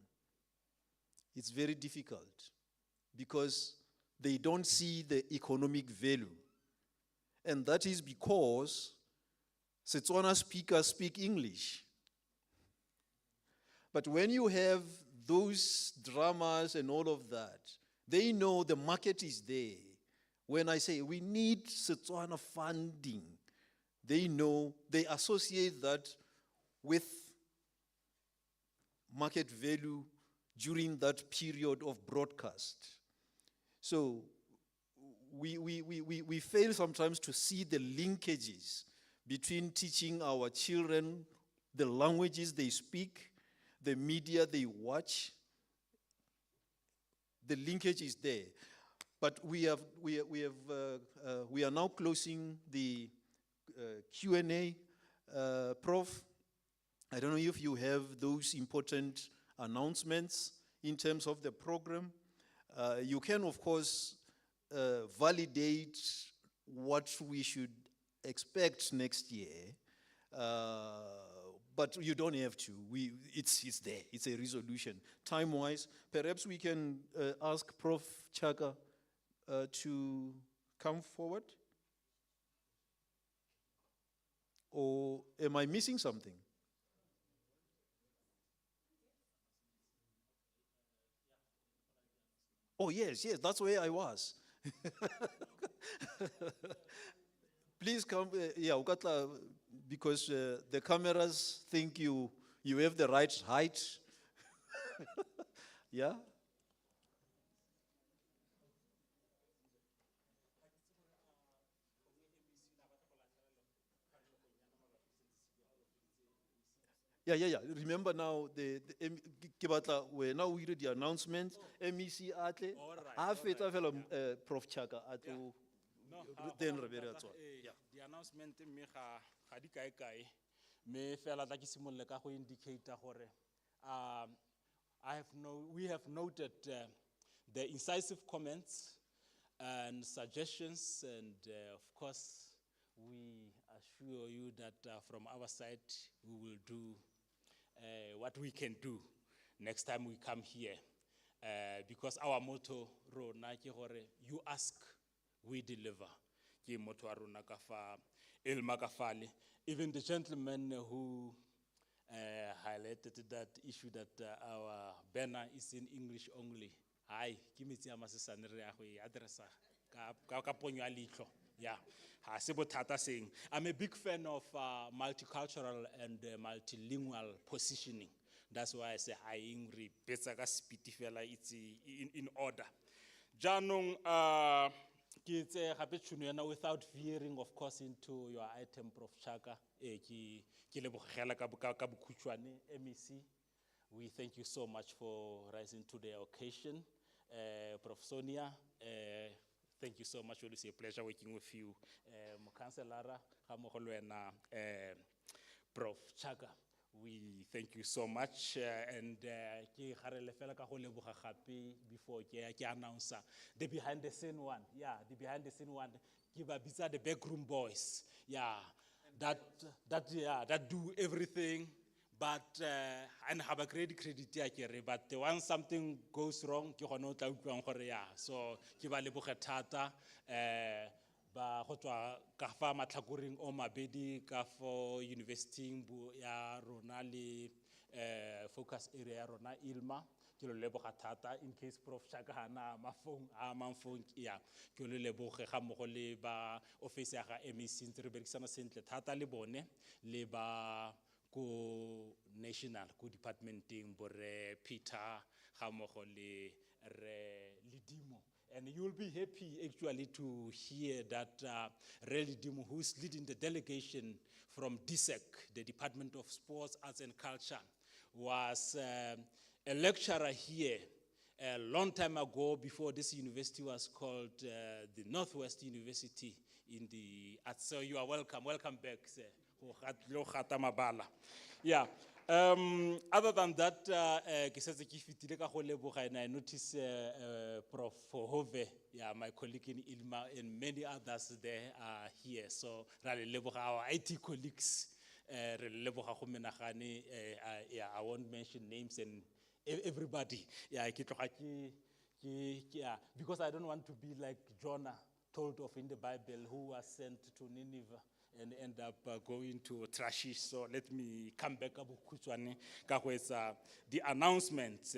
It's very difficult because they don't see the economic value. And that is because Setswana speakers speak English. But when you have those dramas and all of that, they know the market is there. When I say we need Setswana funding, they know, they associate that with market value during that period of broadcast. So we fail sometimes to see the linkages between teaching our children the languages they speak, the media they watch. The linkage is there. But we are now closing the Q&A. Prof, I don't know if you have those important announcements in terms of the program. You can, of course, validate what we should expect next year, but you don't have to. It's there. It's a resolution. Time-wise, perhaps we can ask Prof Chaka to come forward? Or am I missing something? Oh, yes, that's where I was. Please come, yeah, ukatla, because the cameras think you have the right height. Yeah? Yeah. Remember now, now we read the announcement, MEC atle, afeta fela Prof Chaka atlo, then re be re a tswa. Yeah. The announcement me ga di kae kae me fela tla ke simolle ka go indicate gore we have noted the incisive comments and suggestions, and of course we assure you that from our side we will do what we can do next time we come here, because our motto rona ke gore you ask, we deliver. Ke motto wa rona ka fa ILMA ka fale. Even the gentleman who highlighted that issue that our banner is in English only. Hai, ke metsi a masesane re a go e addressa ka ponyo a leihlo. Yeah, I'm a big fan of multicultural and multilingual positioning. That's why I say I ingri betsa ka speed fela it's in order. Janong kitse gape tšhono yana without veering of course into your item, Prof Chaka. Ki lebogela ka bokhutshwane MEC. We thank you so much for rising to the occasion. Prof Sonia, thank you so much. It's a pleasure working with you. Councillor, Prof Chaka, we thank you so much. And before I announce the behind the scene one. Yeah, the behind the scene one. Give a bit the backroom boys. Yeah, that do everything. But and have a great credit here. But once something goes wrong, so kiba leboge thata ba go tswa ka fa matlhakoreng o mabedi ka fo university ya rona le focus area ya rona ILMA. Ke lo leboga thata in case Prof Chaka hana mafong ya ke lo leboge ga mo go le ba office ya ga MEC ntse re berekisana sentle thata le bone le ba ko national ko departmenting bore Peter ga mo go le re Lidimo. And you'll be happy actually to hear that Relidimo, who's leading the delegation from DSEC, the Department of Sports, Arts and Culture, was a lecturer here a long time ago before this university was called the Northwest University in the arts. So you are welcome. Welcome back, sir. Yeah. Other than that, I notice Prof Hove, yeah, my colleague in ILMA, and many others there are here. So, our IT colleagues, I won't mention names and everybody. Yeah, because I don't want to be like Jonah told of in the Bible, who was sent to Nineveh and end up going to Trashish. So let me come back up the announcements.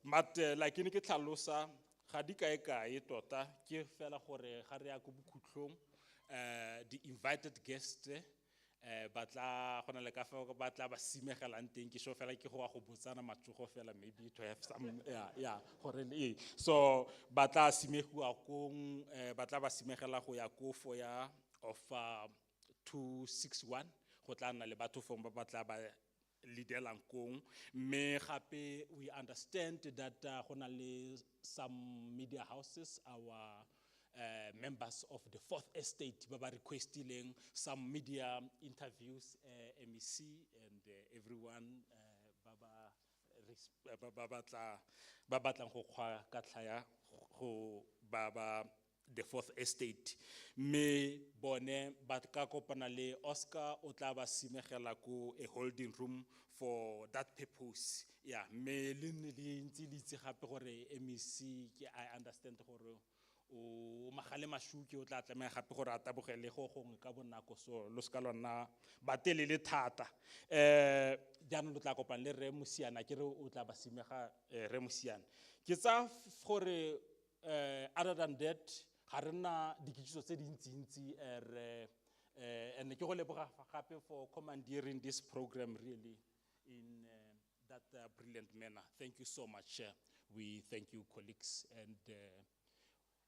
But like in Kitalosa, Hadika tota, the invited guests, but la maybe to have some so batla simehu akong batla ba simegela go ya ko for ya of 261 go tla nna le batho fo ba batla ba leadelang kong me gape we understand that go na le some media houses, our members of the Fourth Estate baba requesting some media interviews, MEC and everyone baba the Fourth Estate me bone bat ka kopana le Oscar o tla ba simegela ko a holding room for that purpose. Yeah, me le ntse ditse gape gore MEC ke I understand gore o magale mashuki o tla tlamega gape gore a tabogele go gongwe ka bonako, so lo ska lona batelele thata jaanong lo tla kopana le re Musiana ke re o tla ba simega re Musiana ke tsa gore other than that, ga re na dikitsiso tse dintsi and ke go leboga gape for commandeering this program really in that brilliant manner. Thank you so much. We thank you, colleagues. And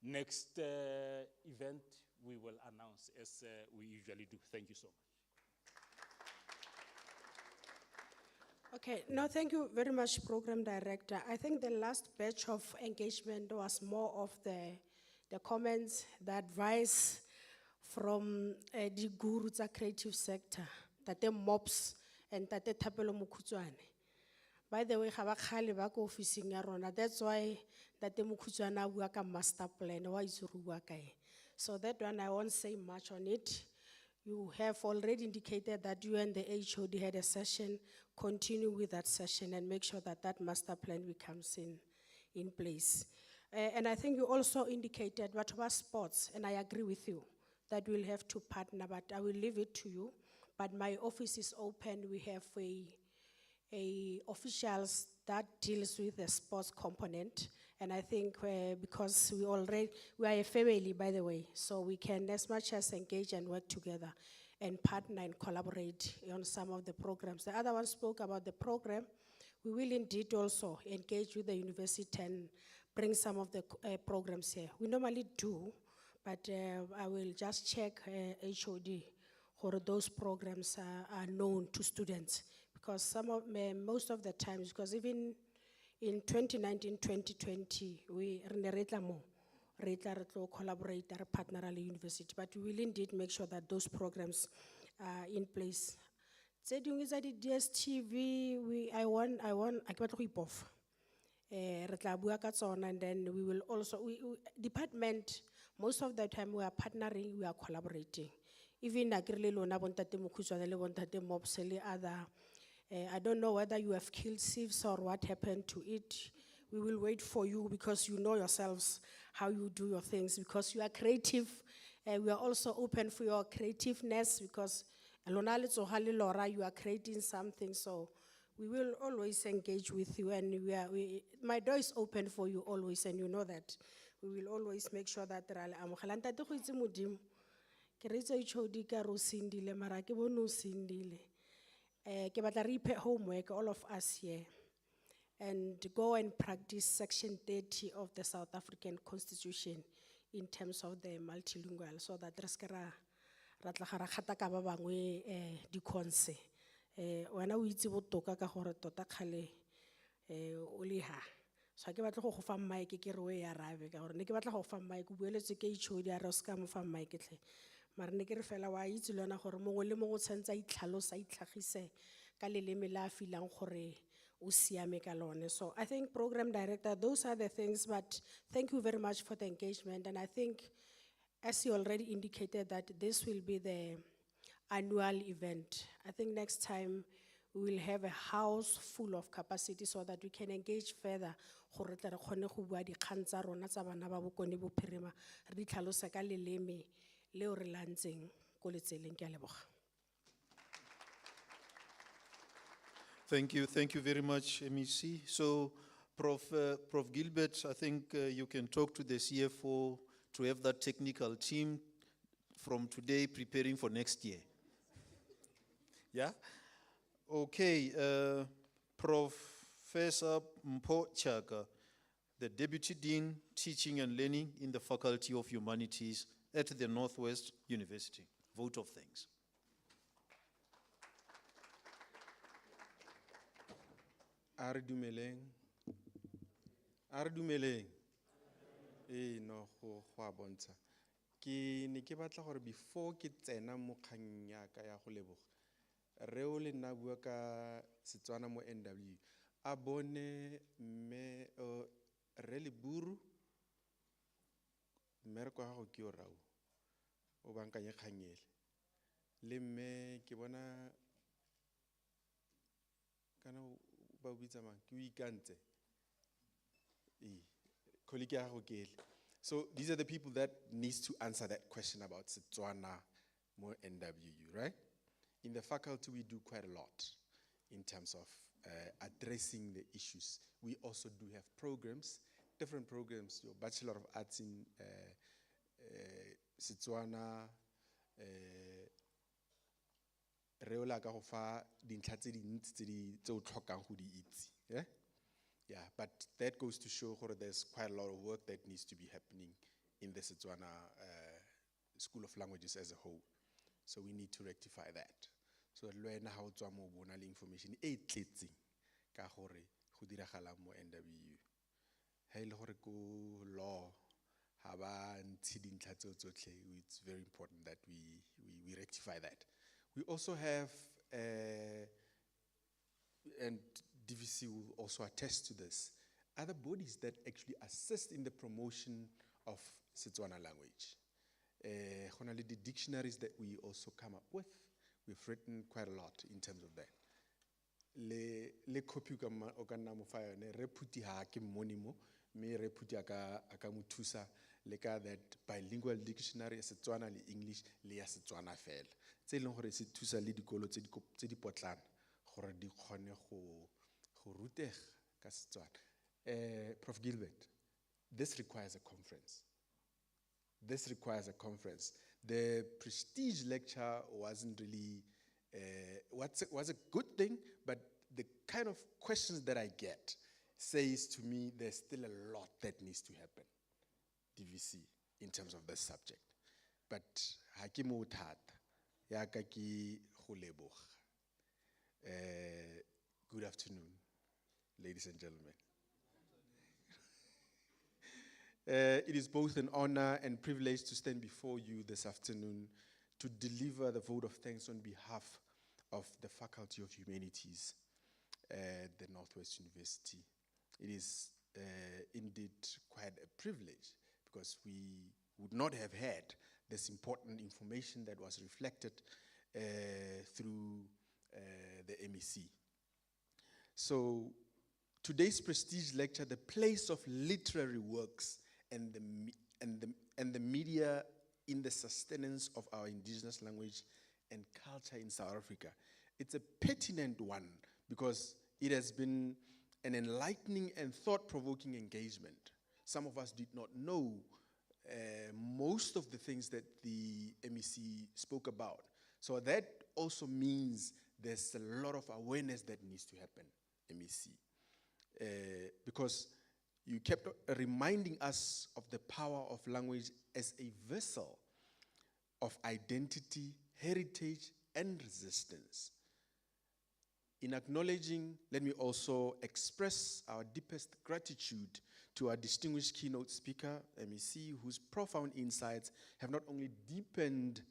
next event we will announce as we usually do. Thank you so much. Okay, no, thank you very much, Program Director. I think the last batch of engagement was more of the comments, the advice from the gurus of creative sector, Tate Mops and Tate Tapelo Mukutwane. By the way, Habakali Bako officing Arona, that's why Tate Mukutwana waka master plan, why is Ruwakai. So that one I won't say much on it. You have already indicated that you and the HOD had a session. Continue with that session and make sure that that master plan becomes in place. And I think you also indicated what was sports, and I agree with you that we'll have to partner, but I will leave it to you. But my office is open. We have a officials that deals with the sports component. And I think because we are a family, by the way, so we can as much as engage and work together and partner and collaborate on some of the programs. The other one spoke about the program. We will indeed also engage with the university and bring some of the programs here. We normally do, but I will just check HOD or those programs are known to students, because most of the times, because even in 2019, 2020, we collaborate our partner at the university, but we will indeed make sure that those programs are in place. Doing is that the DSTV, I want, I can't keep off. And then we will also, department, most of the time we are partnering, we are collaborating. Even Agrile Lona Bontate Mukuzwa, Bontate Mopseli, other. I don't know whether you have killed sieves or what happened to it. We will wait for you because you know yourselves how you do your things, because you are creative. We are also open for your creativeness, because Lona Letsohali Laura, you are creating something, so we will always engage with you, and my door is open for you always, and you know that. We will always make sure that homework, all of us here, and go and practice Section 30 of the South African Constitution in terms of the multilingual, so that when we toka ka gore tota khale o le ha so ke batla go fa mic ke re we arabe ka gore ne ke batla go fa mic o bueletse ke HOD a re ska mo fa mic tle mara ne ke re fela wa itse lona gore mongwe le mongwe tsentsa itlhalosa itlhagise ka leleme la filang gore o siame ka lone. So I think Program Director, those are the things, but thank you very much for the engagement, and I think as you already indicated that this will be the annual event. I think next time we will have a house full of capacity so that we can engage further. Thank you very much, MEC. So, Prof Gilbert, I think you can talk to the CFO to have that technical team from today preparing for next year. Yeah? Okay, Professor Mpho Chaka, the Deputy Dean, Teaching and Learning in the Faculty of Humanities at the Northwest University. Vote of thanks. Ardumeleng. No go bontsha. Ke ne ke batla gore before ke tsena mo kgang ya ka ya go leboga. Re o le nna bua ka Setswana mo NW. A bone me re le buru. Mme re kwa go ke o rao. O bankanye kgangele. Le mme ke bona kana ba bitsa mang ke o ikantse. Colleague ya go kele. So these are the people that needs to answer that question about Setswana more NWU, right? In the faculty, we do quite a lot in terms of addressing the issues. We also do have programs different programs, your Bachelor of Arts in Setswana, re o la ka go fa dintlha tse dintsi tse o tlhokang go di itse. Yeah, but that goes to show that there's quite a lot of work that needs to be happening in the Setswana School of Languages as a whole. So we need to rectify that. So le wena ha o tswa mo bona le information e tletseng ka gore go diragala mo NWU. Ha ile gore ko law ha ba ntshe dintlha tseo tsotlhe, it's very important that we rectify that. We also have, and DVC will also attest to this, other bodies that actually assist in the promotion of Setswana language. The dictionaries that we also come up with, we've written quite a lot in terms of that. Le copy o ka nna mo fa yone, re phuti ha ke monimo, me re phuti aka mo thusa le ka that bilingual dictionary ya Setswana le English le ya Setswana fela. Tse leng gore se thusa le dikolo tse di potlana gore di kgone go rutega ka Setswana. Prof Gilbert, this requires a conference. This requires a conference. The prestige lecture wasn't really, was a good thing, but the kind of questions that I get says to me there's still a lot that needs to happen, DVC, in terms of this subject. But hakimu thata, ya ka ki go leboga. Good afternoon, ladies and gentlemen. It is both an honor and privilege to stand before you this afternoon to deliver the vote of thanks on behalf of the Faculty of Humanities at the Northwest University. It is indeed quite a privilege because we would not have had this important information that was reflected through the MEC. So today's prestige lecture, The Place of Literary Works and the Media in the Sustenance of Our Indigenous Language and Culture in South Africa. It's a pertinent one because it has been an enlightening and thought-provoking engagement. Some of us did not know most of the things that the MEC spoke about. So that also means there's a lot of awareness that needs to happen, MEC. Because you kept reminding us of the power of language as a vessel of identity, heritage, and resistance. In acknowledging, let me also express our deepest gratitude to our distinguished keynote speaker, MEC, whose profound insights have not only deepened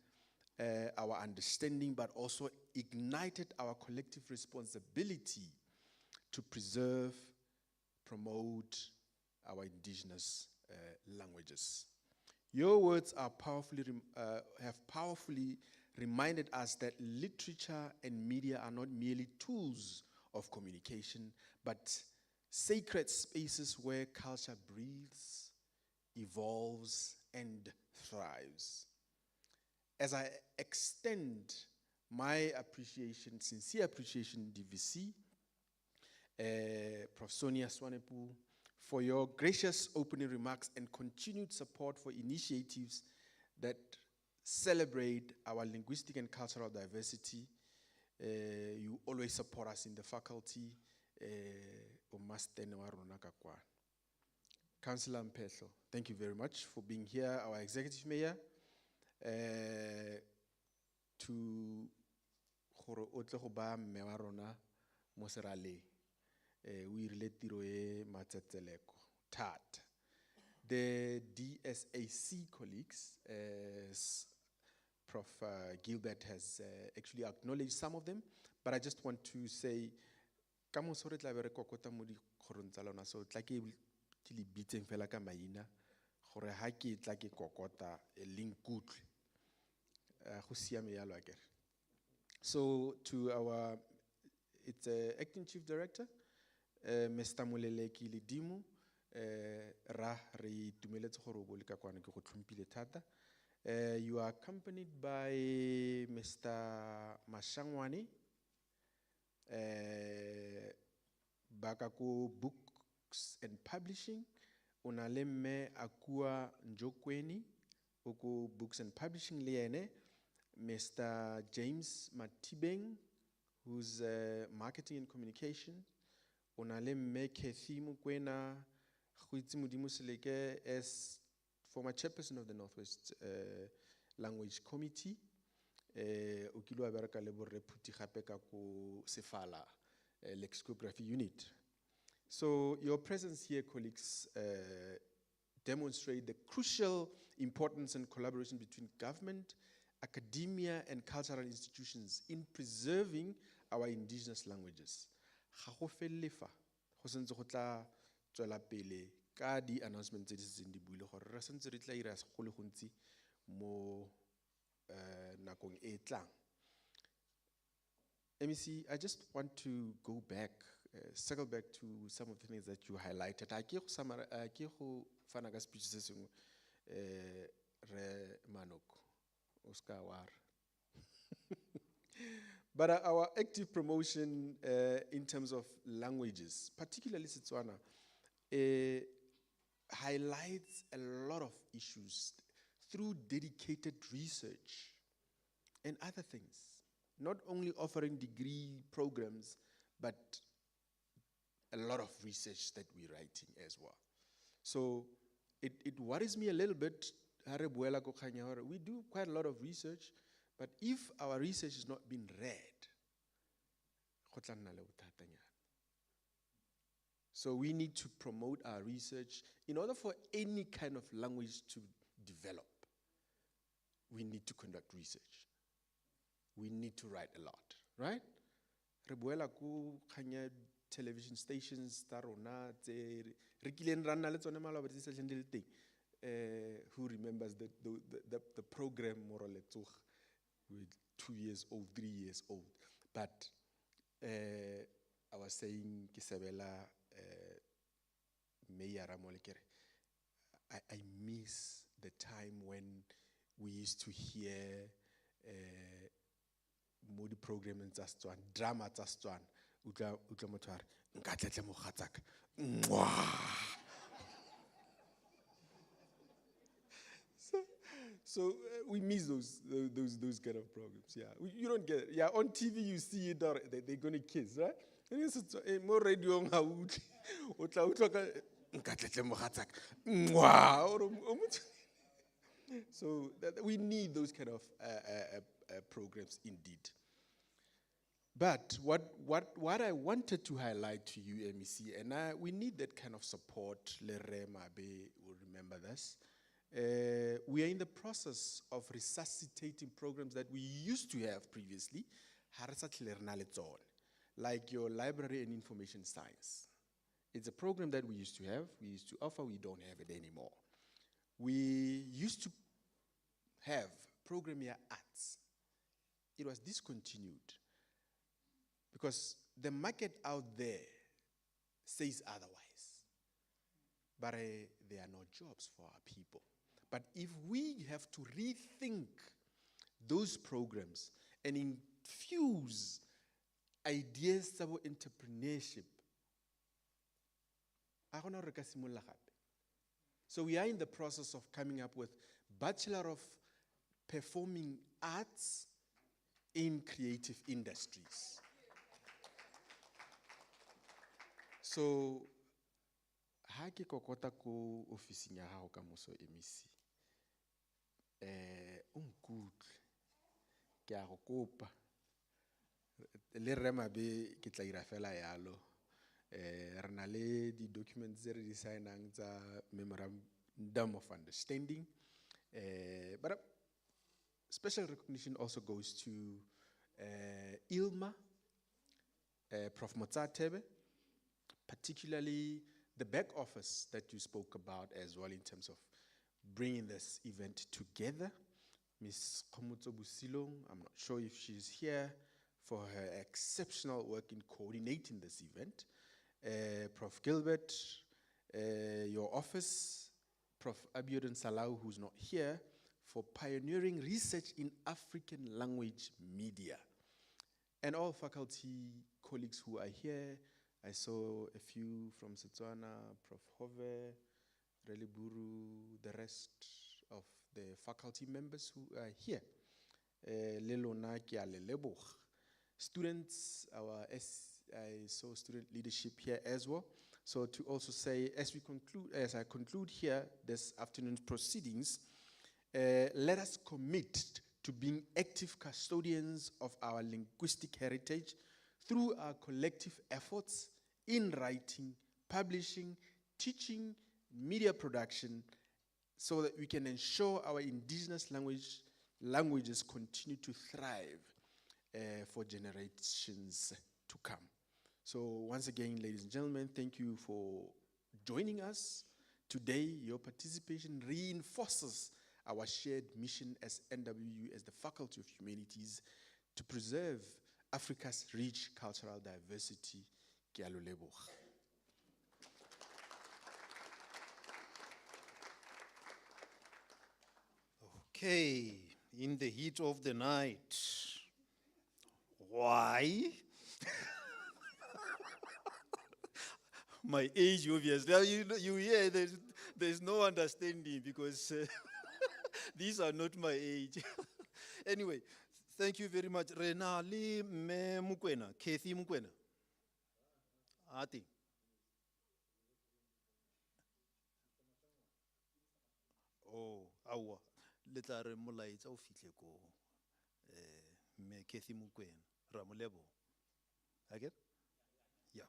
our understanding, but also ignited our collective responsibility to preserve, promote our indigenous languages. Your words are have powerfully reminded us that literature and media are not merely tools of communication, but sacred spaces where culture breathes, evolves, and thrives. As I extend my appreciation, sincere appreciation, DVC, Prof. Sonia Swanepoel, for your gracious opening remarks and continued support for initiatives that celebrate our linguistic and cultural diversity. You always support us in the faculty. Councillor Mpetlo, thank you very much for being here, our executive mayor. To gore o tle go ba mme wa rona mo seraleng. O irile tiro e matsetseleko thata. The DSAC colleagues, as Prof. Gilbert has actually acknowledged some of them, but I just want to say, ka moso re tla be re kokota mo dikgorong tsa lona, so tla ke le bitseng fela ka maina gore ha ke tla ke kokota le nkutlwe go siame yalo akere. So to our acting chief director, Mr. Moleleki Lidimu, ra re tumeletse gore o bo le ka kwana ke go tlhompile thata. You are accompanied by Mr. Mashangwane, Bakako Books and Publishing, Onale me Akua Njokweni, Oko Books and Publishing Liene, Mr. James Matibeng, who's Marketing and Communication. Onale me Kethi Mukwena, Huitsi Mudimuseleke as former chairperson of the Northwest Language Committee. Okilo abereka le borre phuti gape ka ko Sefala lexicography unit. So your presence here, colleagues, demonstrate the crucial importance and collaboration between government, academia, and cultural institutions in preserving our indigenous languages. Ga go felle fa go sentse go tla tswela pele ka di announcements tse di setseng di buile gore re sentse re tla ira go le gontsi mo nakong e tlang. MEC, I just want to go back, circle back to some of the things that you highlighted. I ke go fana ka speech se sengwe re Manoko Oscar War. But our active promotion in terms of languages, particularly Setswana, highlights a lot of issues through dedicated research and other things. Not only offering degree programs, but a lot of research that we're writing as well. So it worries me a little bit. We do quite a lot of research, but if our research is not being read, so we need to promote our research. In order for any kind of language to develop, we need to conduct research. We need to write a lot, right? Rebuela ku kanya television stations tarona tse rekileng rana le tsone malwa ba tse le teng. Who remembers the program more or less with 2 years old, 3 years old. But I was saying Kisabella Meyara Molekere, I miss the time when we used to hear Modi program in Zastuan, drama Zastuan, Utla Motar, Nkatle Mohatak. So we miss those kind of programs. Yeah, you don't get it. Yeah, on TV you see it. They're going to kiss, right? And it's more radio. So we need those kind of programs indeed. But what I wanted to highlight to you, MEC, and we need that kind of support. Lere Mabe will remember this. We are in the process of resuscitating programs that we used to have previously, like your library and information science. It's a program that we used to have, we used to offer, we don't have it anymore. We used to have program here arts. It was discontinued because the market out there says otherwise. But there are no jobs for our people. But if we have to rethink those programs and infuse ideas about entrepreneurship, so we are in the process of coming up with Bachelor of Performing Arts in Creative Industries. So, ha ke kokota ko officing ya hao ka moso MEC. Unkutle ke a go kopa le rema be ke tla ira fela yalo re na le di documents tse re di signang tsa memorandum of understanding but special recognition also goes to ILMA, Prof Motsatebe, particularly the back office that you spoke about as well in terms of bringing this event together. Ms. Komutso Busilong, I'm not sure if she's here, for her exceptional work in coordinating this event. Prof Gilbert, your office, Prof Abiodun Salawu, who's not here, for pioneering research in African language media. And all faculty colleagues who are here. I saw a few from Setswana, Prof Hove, Reliburu, the rest of the faculty members who are here. Le lona ke a le leboga. Students, I saw student leadership here as well. So to also say, as I conclude here this afternoon's proceedings, let us commit to being active custodians of our linguistic heritage through our collective efforts in writing, publishing, teaching, media production, so that we can ensure our indigenous languages continue to thrive for generations to come. So once again, ladies and gentlemen, thank you for joining us today. Your participation reinforces our shared mission as NWU, as the Faculty of Humanities, to preserve Africa's rich cultural diversity. Ke a lo leboga. Okay, in the heat of the night. Why? My age, obviously. Now you hear there's no understanding because these are not my age. Anyway, thank you very much. Rena li me Mukwena, Kathy Mukwena. Ati. Oh, awa. Letla re molaetsa o fihle ko me Kathy Mukwena. Ramolebo. Again? Yeah.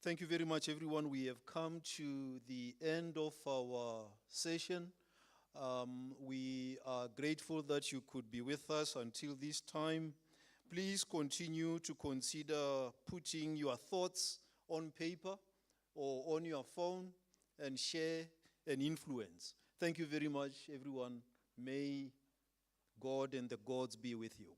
Thank you very much, everyone. We have come to the end of our session. We are grateful that you could be with us until this time. Please continue to consider putting your thoughts on paper or on your phone and share and influence. Thank you very much, everyone. May God and the gods be with you.